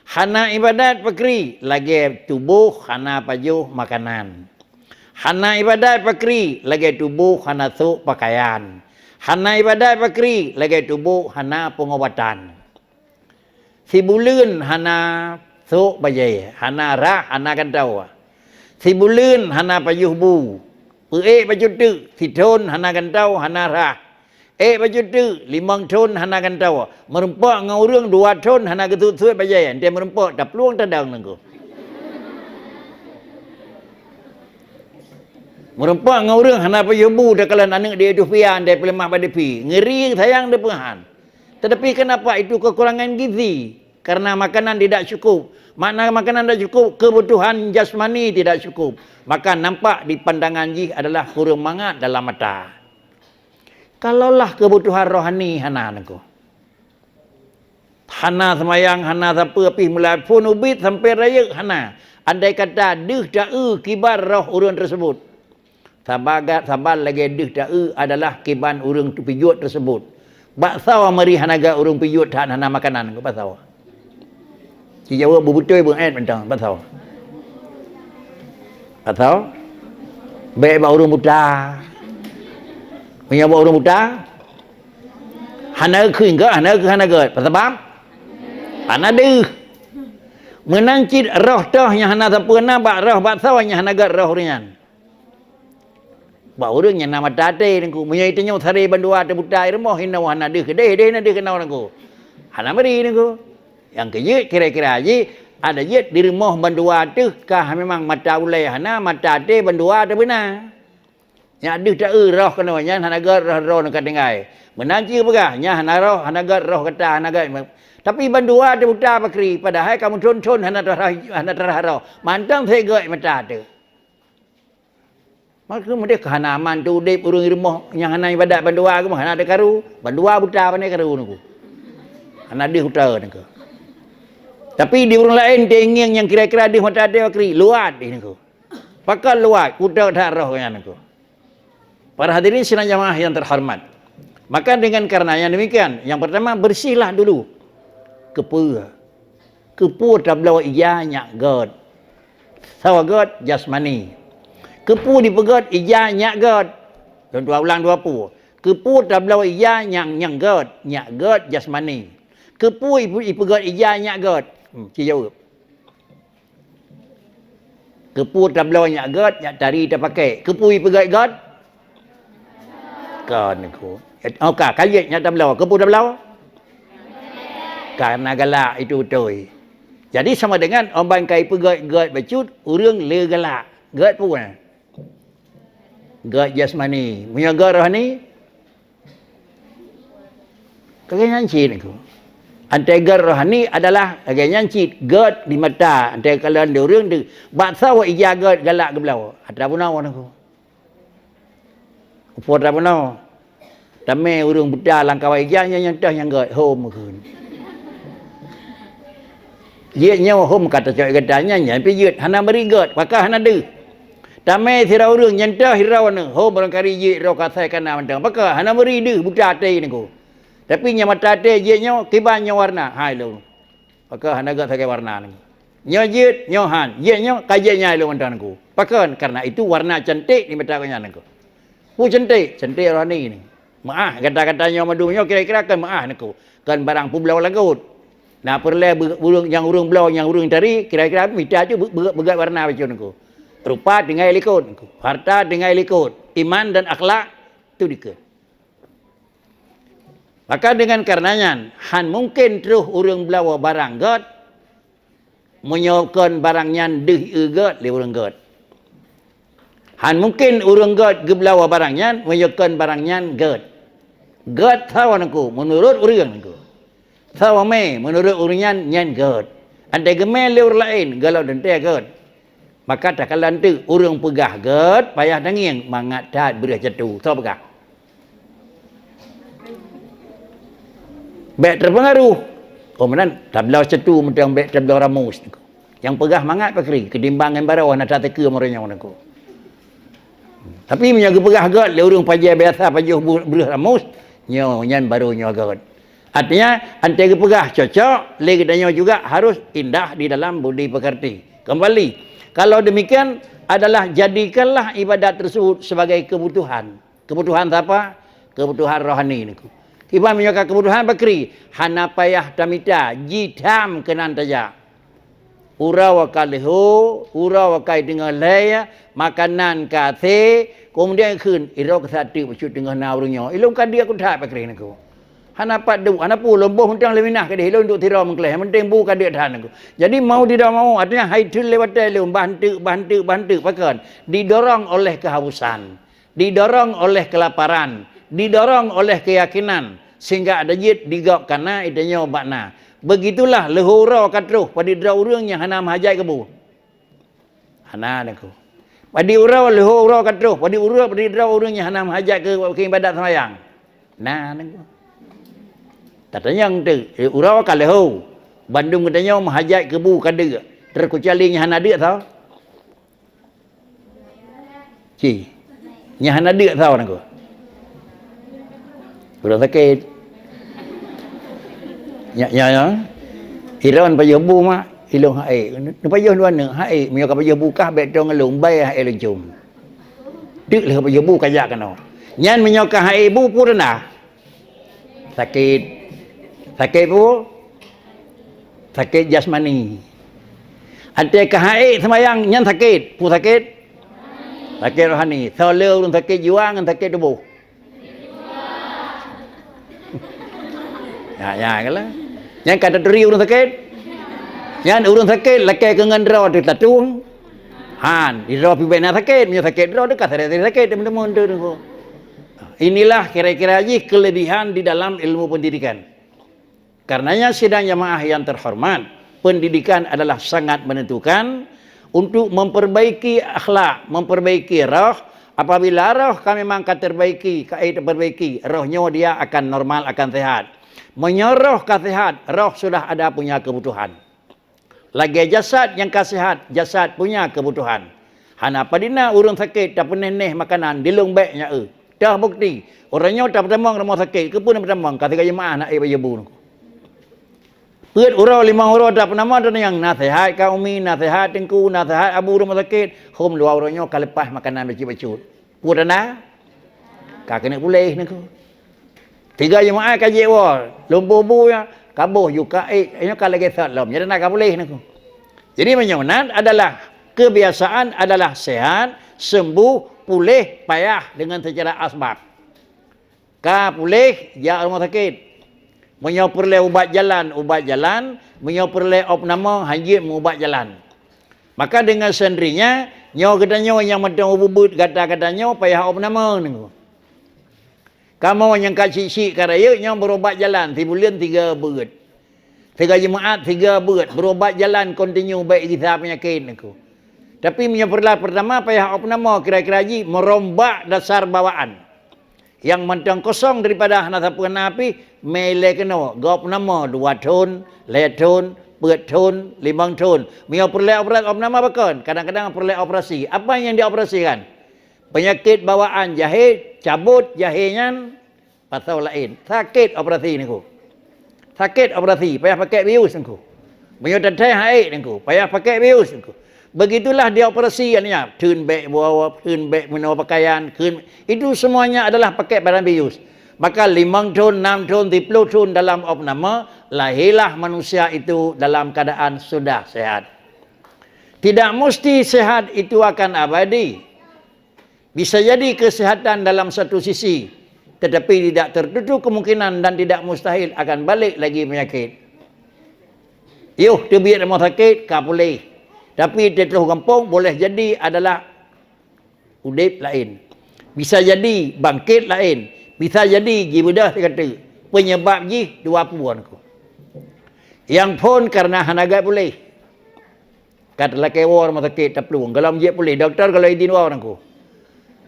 S1: Hana ibadat pakri lagi tubuh hana pajuh makanan. Hana ibadat pakri lagi tubuh hana su pakaian. Hana ibadat pakri lagi tubuh hana pengobatan. Si bulan hana su bajai, hana rah hana kantau. Si bulan hana pajuh bu. Baju tu si ton hana kantau hana rah. Baju tu 5 ton hana kantau. Merempak dengan orang 2 ton hana ketut suai bajai. Dia merempak dah peluang tadang nangku. Merempak dengan orang hana pajubu dah kalau anak dia itu pian dia pelemah pada pi. Ngeri sayang dia pengahan. Tetapi kenapa itu kekurangan gizi? Karena makanan tidak cukup. Makna makanan tidak cukup, kebutuhan jasmani tidak cukup. Maka nampak di pandangan ji adalah kurang mangat dalam mata. Kalaulah kebutuhan rohani hana nangku. Hana semayang, hana siapa api mulai pun ubit sampai raya hana. Andai kata deh ta'u kibar roh urang tersebut. Sabar lagi deh ta'u adalah kiban urang pijut tersebut. Baksawa mari hanaga urang pijut tak hana makanan ke baksawa. Si Jawa bebutul pun mentang baksawa. Atau baik ba urang buta. Punya ba urang buta? Hana khuyng ke hana ge pasabab? Hana deh. Menancit roh toh yang hana sapuna bak roh baksawa yang hana ge roh ringan. Ba urang yang nama tate nengku punya itenyo sare bandua te buta irmo hina hana deh deh na deh kenau nengku. Hana mari nengku. Yang ke kira-kira aje ada je di rumah bandua tu kah memang mata ulai hana mata te bandua te benar. Nya adih tak roh kena nya hana gar roh nak dengai. Menanci pegah nya hana gar roh kata hana gar. Tapi bandua te buta pakri padahal kamu con hana terah roh. Mantang saya gai mata te. Maka mede kahanaman tu dep urang rumah yang hana ibadat bandua ke hana ada karu. Bandua buta pandai karu niku. Hana adih buta niku. Tapi di orang lain dia ingin yang kira-kira dia mata dia kiri luat ini ko. Pakal luat kuda tak roh yang ko. Para hadirin sidang jamaah yang terhormat. Maka dengan karena yang demikian, yang pertama bersihlah dulu kepu. Kepu tablau ijanya god. Sawa god jasmani. Kepu dipegat ijanya god. Dan dua ulang dua pu. Kepu tablau ijanya yang god, nyak god jasmani. Kepu ipegat ijanya god. Cik jawab. Kepu tablau nyak god, nyak tari tak pakai. Kepu ipegat god. Kan aku. Okey, kali nyak tablau. Kepu tablau? Karena galak itu betul. Jadi sama dengan orang kai pegat god bacut, urang le galak. God pun. God jasmani. Punya god rohani. Kagak nyancit aku. Antara rohani adalah agak nyancit god di mata antara kalian dia orang tu baksa wa ija god galak ke belau ada punau aku upor ada punau tame urang buta langkah ija yang dah yang god home kun ye nyawa home kata cak gadanya nya pi yut hana beri god pakah hana de tame sira urang yang dah hirawan home barangkali ye ro kasai kana mandang pakah hana beri de buta te niku. Tapi nya mata te je nyo kibannya warna. Hai lo. Maka hanaga sakai warna ni. Nyo je nyo han. Je nyo kajenya lo mantan ku. Pakan karena itu warna cantik di mata kanya nku. Pu cantik rohani ni. Maah kata-kata nyo madu nyo kira-kira kan maah nku. Kan barang pu belau lagut. Nah perle burung yang urung belau yang urung tari kira-kira mita tu begat warna macam nku. Rupa dengan likut nku. Harta dengan likut. Iman dan akhlak tu dike. Maka dengan karenanya, han mungkin terus urang belawa barang god, menyokon barangnya deh god le urang god. Han mungkin urang god gebelawa barangnya, menyokon barangnya god. God tahu aku, menurut urang aku. Tahu me, menurut urangnya nyan god. Andai gemel le urang lain, galau dan te god. Maka tak kalan tu urang pegah god, payah danging mangat tat berah jatuh. Tahu pegah. Baik terpengaruh. Kemudian tablau cetu macam baik tablau ramus. Yang pegah mangat pakri kedimbangan barau nak tak teka merenya aku. Tapi menjaga pegah god le urang pajai biasa pajai belah ramus nyo nyan baru nyo god. Artinya antara pegah cocok le kedanya juga harus indah di dalam budi pekerti. Kembali kalau demikian adalah jadikanlah ibadat tersebut sebagai kebutuhan. Kebutuhan apa? Kebutuhan rohani niku. Iba menyokak kebutuhan bakri hana payah tamita jidam kenan taja ura wakaleho ura wakai dengan laya makanan kate kemudian kun iro kesati bercut dengan naurunyo ilung kadi aku tak bakri naku hana padu hana pu lomboh mentang leminah kadi ilung untuk tira mengkleh penting bu kadi dah naku jadi mau tidak mau artinya haidul lewat ilung bantu pakan didorong oleh kehausan didorong oleh kelaparan didorong oleh keyakinan sehingga ada jid digok kana itanya bakna. Begitulah lehura katruh pada dra urang yang hana mahajai kebu. Hana naku. Pada urang lehura katruh pada dra urang yang hana mahajai ke ibadat sembahyang. Nah naku. Katanya tu urang ka lehu. Bandung katanya mahajai kebu kada. terkecuali yang ada tahu. Yang ada tahu nak. Udah sakit. Ya. Hilawan payah bu mak, hilong hae. Nu payah luar ne, hae, mio ka payah buka bet dong ngelung bai hae lencum. Dik le payah bu kajak kan. Nyan mio ka hae bu purna. Sakit. Sakit bu. Sakit jasmani. Ante ka hae semayang nyan sakit, pu sakit. Sakit rohani. Soleu urang sakit jiwa ngan sakit tubuh. Ya kalah. Yang kata diri urang sakit. Yang urang sakit lakai kengan draw di tatung. Han, di draw pi bena sakit, punya sakit draw dekat sare sakit teman-teman tu. Inilah kira-kira aja kelebihan di dalam ilmu pendidikan. Karenanya sidang jamaah yang terhormat, pendidikan adalah sangat menentukan untuk memperbaiki akhlak, memperbaiki roh. Apabila roh kami memang terbaiki, terperbaiki, rohnya dia akan normal, akan sehat. Menyoroh kasihat, roh sudah ada punya kebutuhan. Lagi jasad yang kasihat, jasad punya kebutuhan. Hana padina urang sakit tak peneh makanan dilung baiknya dah bukti. Orangnya tak bertambang rumah sakit, ke pun bertambang kata gaya maah nak baju bu. Peut urang 5 orang tak pernah ada yang nasihat kaumi, nasihat tengku, nasihat abu rumah sakit, hom luar orangnya kalepas makanan baci-bacut. Purana? Kak kena boleh nak. 3 jemaah kaji wa, lumbu ya, kabuh juga ini kalau kita lom. Jadi nak boleh nak. Jadi menyonat adalah kebiasaan adalah sehat, sembuh, pulih, payah dengan secara asbab. Ka pulih ya rumah sakit. Menyo perle ubat jalan, menyo opname hajit ubat jalan. Maka dengan sendirinya nyo katanya yang macam ubud kata-katanya payah opname nih. Kamu yang kacik-cik karaya yang berobat jalan 3 bulan 3 berat. 3 jemaat 3 berat berobat jalan kontinu baik kita penyakit aku. Tapi pertama payah opname kira-kira haji merombak dasar bawaan. Yang mentang kosong daripada hana siapa api mele kena gop nama 2 ton, 5 ton, 10 ton, 5 ton. Mio perle operasi opname bakon. Kadang-kadang perle operasi. Apa yang dioperasikan? Penyakit bawaan jahe, cabut jahenya pasal lain. Sakit operasi ni ku. Sakit operasi, payah pakai bius ni ku. Menyodai haid ni ku, payah pakai bius ni ku. Begitulah dia operasi ni ya. Tun bek bawa, tun bek menua pakaian, itu semuanya adalah pakai barang bius. Maka 5 ton, 6 ton, 10 ton dalam opname, lahirlah manusia itu dalam keadaan sudah sehat. Tidak mesti sehat itu akan abadi. Bisa jadi kesehatan dalam satu sisi, tetapi tidak tertutup kemungkinan dan tidak mustahil akan balik lagi penyakit. Yuh, dia biar rumah sakit, kah boleh. Tapi dia terus kampung, boleh jadi adalah udip lain. Bisa jadi bangkit lain. Bisa jadi jibudah dia kata. Penyebab ji 20 aku. Yang pun karena hanagat boleh. Katalah kewa rumah sakit tak peluang. Kalau menjadi boleh. Doktor kalau izin orang aku.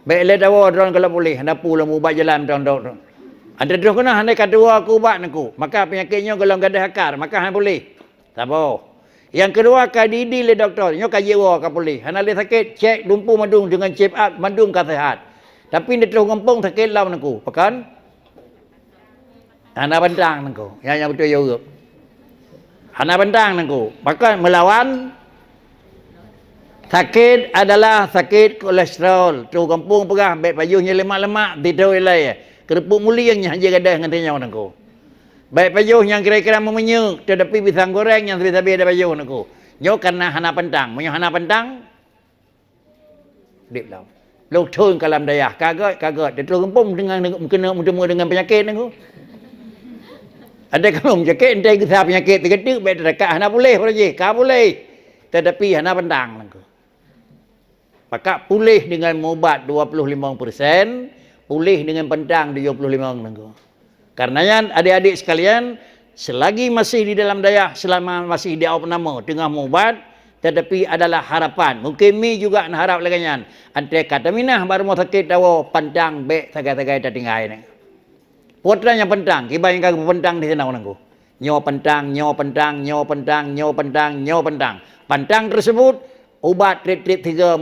S1: Baiklah tahu orang kalau boleh, anda pulang ubat jalan tahun-tahun. Anda terus kena anda kata aku ubat aku. Maka penyakitnya kalau enggak ada akar, maka anda boleh. Tak apa. Yang kedua kadidi le doktor, nyo kaji wa ka boleh. Anda le sakit, cek lumpuh madung dengan check up madung ka sehat. Tapi dia terus ngempung sakit lawan aku. Pakan? Anda bentang aku. Yang betul juga. Anda bentang aku. Maka melawan sakit adalah sakit kolesterol. Tu kampung perah, baik pajuhnya lemak-lemak, tidak wilayah. Kerupuk mulia yang hanya gadah dengan tanya orang aku. Baik pajuh yang kira-kira memenyuk, tetapi pisang goreng yang lebih ada pajuh aku. Nyo karena hana pentang. Menyo hana pentang, dip lau. Lu turun ke dalam dayah, kaget. Dia terus kampung dengan kena bertemu dengan penyakit aku. Ada kalau penyakit, entah kita penyakit terketik, baik terdekat, hana boleh, boleh. Tetapi hana pentang aku. Maka pulih dengan ubat 25%, pulih dengan pentang 75%. Karenanya adik-adik sekalian, selagi masih di dalam daya, selama masih di opname tengah ubat, tetapi adalah harapan. Mungkin mi juga nak harap lagi nyan. Ante kata minah baru mau sakit tahu pentang bek sagai-sagai tak tinggal ini. Putra yang pentang, kibai yang kagak pentang di sana orang ku. Nyo pentang. pantang tersebut ubat trip-trip 3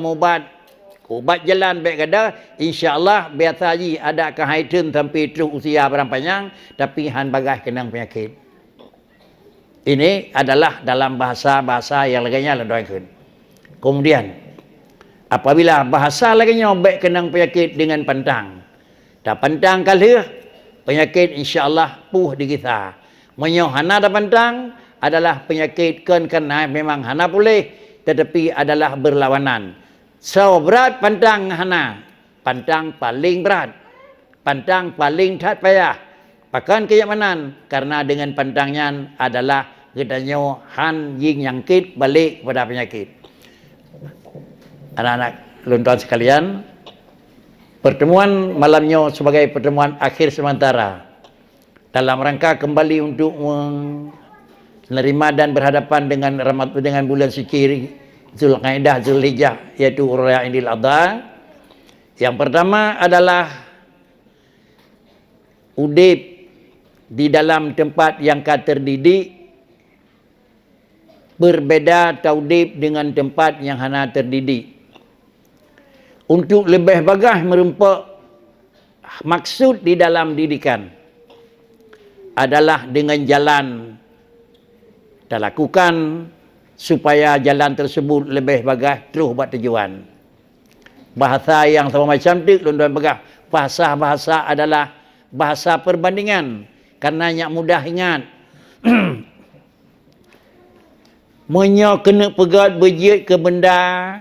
S1: ubat jalan baik kada, insya-Allah biasa ji ada kehaitan sampai terus usia berapa panjang tapi han bagai kenang penyakit. Ini adalah dalam bahasa-bahasa yang lainnya lah doakan. Kemudian apabila bahasa lainnya baik kenang penyakit dengan pantang. Dah pantang kalah penyakit insya-Allah puh di kita. Menyo hana dah pantang adalah penyakit kerana memang hana boleh tetapi adalah berlawanan. So berat pantang hana, pantang paling berat, pantang paling tak payah. Bahkan kenyamanan karena dengan pantangnya adalah gedanya han ying nyangkit balik pada penyakit. Anak-anak luntuan sekalian, pertemuan malamnya sebagai pertemuan akhir sementara dalam rangka kembali untuk menerima dan berhadapan dengan bulan suci Zulqa'dah, Zulhijjah, yaitu Raya Idul Adha. Yang pertama adalah udip di dalam tempat yang terdidik berbeda taudib dengan tempat yang hana terdidik. Untuk lebih bagus merempak maksud di dalam didikan adalah dengan jalan kita lakukan supaya jalan tersebut lebih bagus terus buat tujuan. Bahasa yang sama macam tu tuan-tuan pegang. Bahasa-bahasa adalah bahasa perbandingan karena yang mudah ingat. Menyo kena pegat berjit ke benda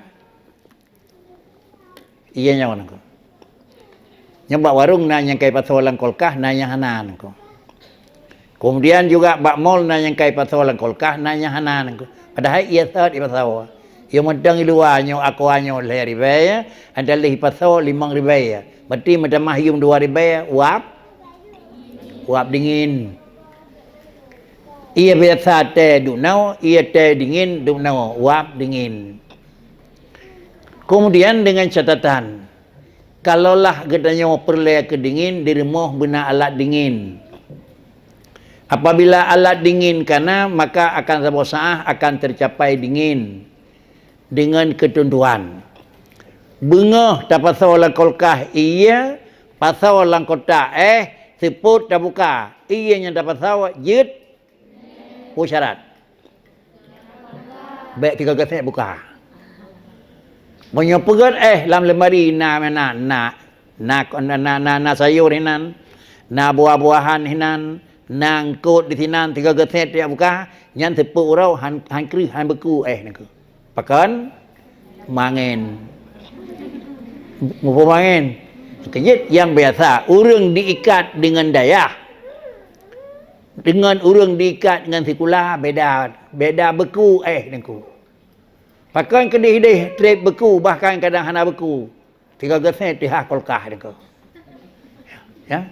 S1: ianya mana ko. Nyambak warung na yang kai pasal lang kolkah na yang hanan ko. Kemudian juga bak mall na yang kai pasal lang kolkah na yang hanan ko. Padahal ia saat ia pasal. Ia mendang luarnya akuannya le ribai ada le pasal 5 ribai. Berarti macam mahyum 2 ribai uap dingin. Ia biasa teh dunau, ia teh dingin dunau, uap dingin. Kemudian dengan catatan, kalaulah gedanya perlu kedingin di rumah guna alat dingin. Apabila alat dingin kana maka akan sebuah akan tercapai dingin dengan ketentuan. Bunga tak pasal orang kolkah iya, pasal orang kota seput tak buka. Iya yang tak pasal jid syarat. Baik 3 keset buka. Punya pegat dalam lemari na sayur hinan, na buah-buahan hinan, na angkut di sinan 3 keset dia buka, nyan seput urau han krih han beku naku. Pakan mangin. Mupo mangin. Kejit yang biasa, urang diikat dengan dayah. Dengan urang diikat dengan sikulah beda beku naku. Pakan kedih-kedih trip beku bahkan kadang hana beku. 3 geset tihah kolkah naku. Ya.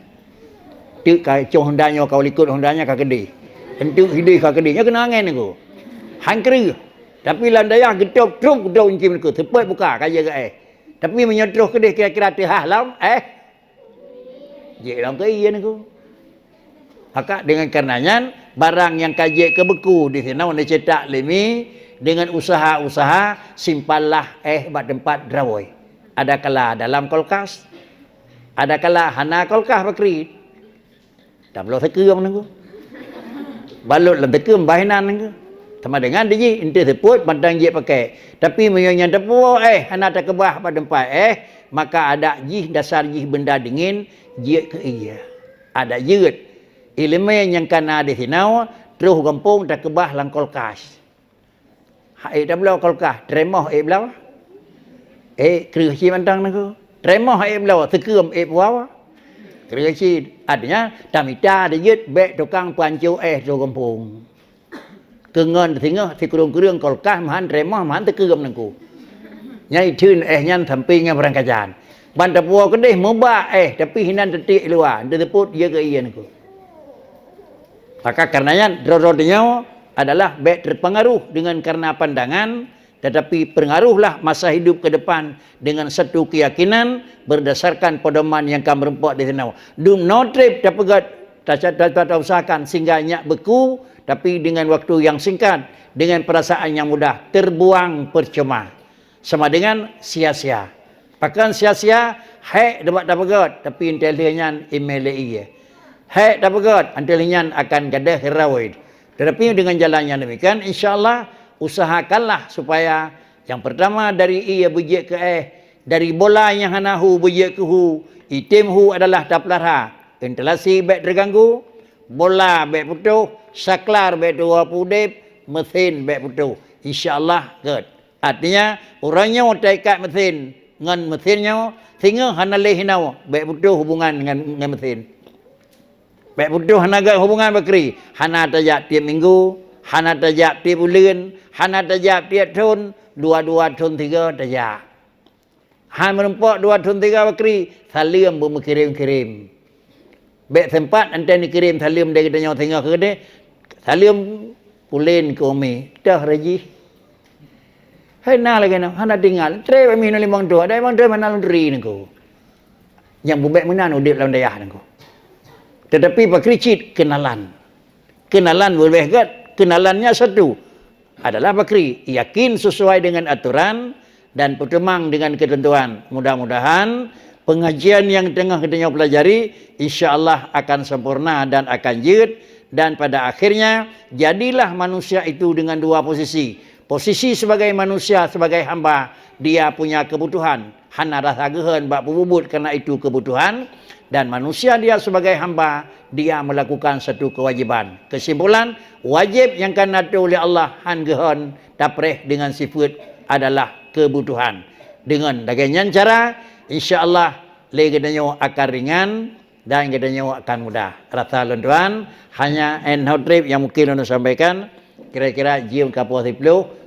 S1: Tu kai cong hondanya kau likut hondanya ka kedih. Entu hidih ka kedih nya kena angin naku. Hangkri. Tapi landaya gedok truk gedok incim naku. Sepet buka kaya ke Tapi menyetruh kedih kira-kira tihah lam je lam ke iya naku. Maka dengan karenanya barang yang kajik ke beku di sini nak cetak lemi dengan usaha-usaha simpanlah buat tempat drawoi. Ada kala dalam kulkas, ada kala hana kulkas bakri. Tak perlu tekem nangku. Balut dalam tekem bahinan nangku. Sama dengan dia inti seput pandang je pakai. Tapi menyonya tepu hana tak kebah pada tempat maka ada jih dasar jih benda dingin je ke iya. Ada jeut ilmu yang kana di sinau terus kampung tak kebah lang kulkas. Hai dah belau kulkas, tremoh belau. Kerih si mantang naku. Tremoh belau, sekem buawa. Kerih si artinya tamita dia yut bek tukang pancu tu kampung. Kengan singa si kurung-kurung kulkas mahan tremoh mahan tekem naku. Nyai thun nyan sampingnya berangkajan. Banta puau kedih mubah tapi hinan tetik luar. Dia teput dia ke iya naku. Maka karenanya dror-drornya adalah baik terpengaruh dengan karena pandangan tetapi pengaruhlah masa hidup ke depan dengan satu keyakinan berdasarkan pedoman yang kami rempak di sana. Dum no trip tak pegat tak usahakan sehingga nyak beku tapi dengan waktu yang singkat, dengan perasaan yang mudah, terbuang percuma. Sama dengan sia-sia. Bahkan sia-sia, hek dapat dapat, tapi intelijennya email hek dapat, intelijennya akan gadah herawid. Tetapi dengan jalannya demikian, insya-Allah usahakanlah supaya yang pertama dari ia bujik ke dari bola yang hanahu bujik ke hu, itim hu adalah taplarha. Ventilasi baik terganggu, bola baik putus, saklar baik dua pudip, mesin baik putus. InsyaAllah good. Artinya orangnya kat mesin dengan mesinnya sehingga hanaleh hinau baik putus hubungan dengan mesin. Baik putus hanaga hubungan bakri. Hana tajak tiap minggu, hana tajak tiap bulan, hana tajak tiap tahun, dua tahun tiga tajak. Han merempak 2 tahun 3 bakri, salim berkirim-kirim. Baik tempat ente dikirim salim dari kita nyawa tengah ke dia, salim pulin ke umi. Dah raji. Hai na lagi na, hana tinggal. Tre kami nak limang tu, ada limang tu mana laundry ni ko. Yang bubek mana udip dalam dayah ni ko. Tetapi bakri cit kenalan. Kenalan boleh gat, kenalannya satu adalah bakri yakin sesuai dengan aturan dan bertemang dengan ketentuan. Mudah-mudahan pengajian yang tengah kita pelajari insya-Allah akan sempurna dan akan jid, dan pada akhirnya jadilah manusia itu dengan dua posisi. Posisi sebagai manusia, sebagai hamba, dia punya kebutuhan. Hana rasa gehan bak bubut kerana itu kebutuhan, dan manusia dia sebagai hamba, dia melakukan satu kewajiban. Kesimpulan, wajib yang kan atur oleh Allah han gehan dapreh dengan sifat adalah kebutuhan. Dengan dagingnya cara insya-Allah le gedanya akan ringan dan gedanya akan mudah. Rasa tuan hanya trip yang mungkin untuk sampaikan kira-kira jiu kapal 10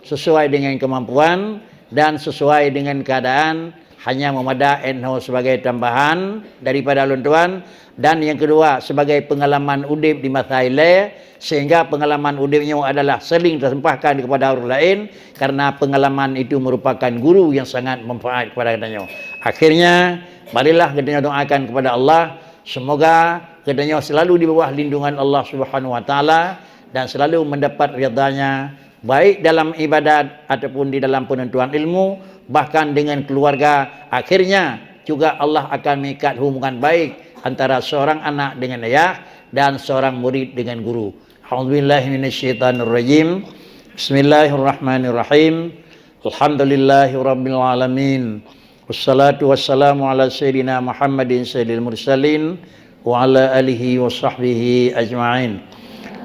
S1: sesuai dengan kemampuan dan sesuai dengan keadaan, hanya memada sebagai tambahan daripada tuan, dan yang kedua sebagai pengalaman udip di masa ile, sehingga pengalaman udipnya adalah seling tersempahkan kepada orang lain, karena pengalaman itu merupakan guru yang sangat manfaat kepada katanya. Akhirnya marilah kita doakan kepada Allah, semoga katanya selalu di bawah lindungan Allah Subhanahu wa taala dan selalu mendapat ridha-Nya baik dalam ibadat ataupun di dalam penentuan ilmu, bahkan dengan keluarga. Akhirnya juga Allah akan mengikat hubungan baik antara seorang anak dengan ayah dan seorang murid dengan guru. A'udzubillahi minasyaitonirrajim. Bismillahirrahmanirrahim. Alhamdulillahirabbil alamin. Wassalatu wassalamu ala sayyidina Muhammadin sayyidil mursalin wa ala alihi wa sahbihi ajma'in.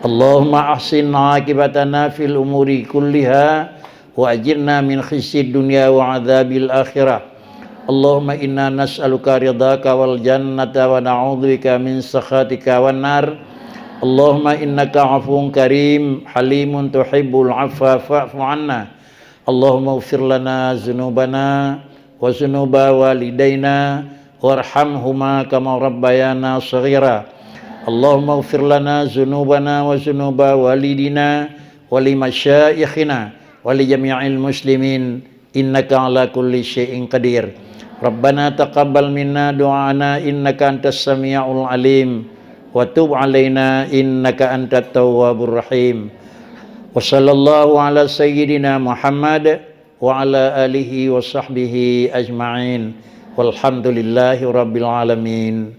S1: Allahumma ahsin aqibatana fil umuri kulliha wa ajirna min khisyid dunya wa adzabil akhirah. Allahumma inna nas'aluka ridhaka wal jannata wa na'udzubika min sakhatika wan nar. Allahumma innaka 'afuwun karim halimun tuhibbul 'afwa fa'fu 'anna. Allahumma ighfir lana dzunubana wa dzunuba walidaina warhamhuma kama rabbayana shaghira. Allahumma ighfir lana dzunubana wa dzunuba walidina wa limasyayikhina wa li jami'il muslimin innaka ala kulli syai'in qadir. Rabbana taqabbal minna du'ana innaka antas sami'ul alim wa tub 'alaina innaka antat tawwabur rahim. Wa sallallahu ala sayyidina Muhammad wa ala alihi wa sahbihi ajma'in. Walhamdulillahi rabbil alamin.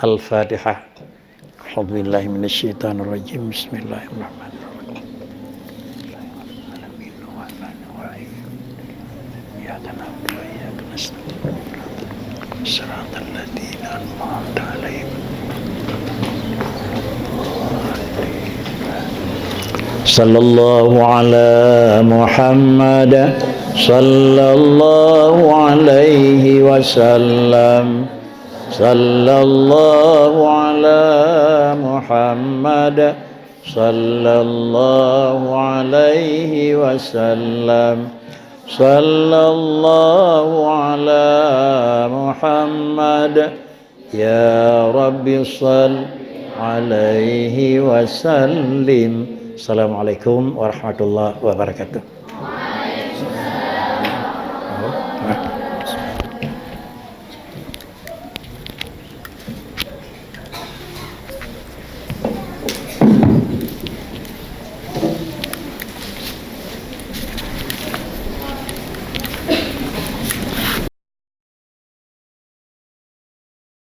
S1: Al-Fatihah. A'udzubillahi minasyaitonirrajim. Bismillahirrahmanirrahim. Shiratal ladzina an'amta 'alaihim. Sallallahu ala Muhammad sallallahu alaihi wasallam. Sallallahu ala Muhammad sallallahu alaihi wasallam. Sallallahu ala Muhammad ya Rabbi salli alaihi wasallim. Assalamualaikum warahmatullahi wabarakatuh.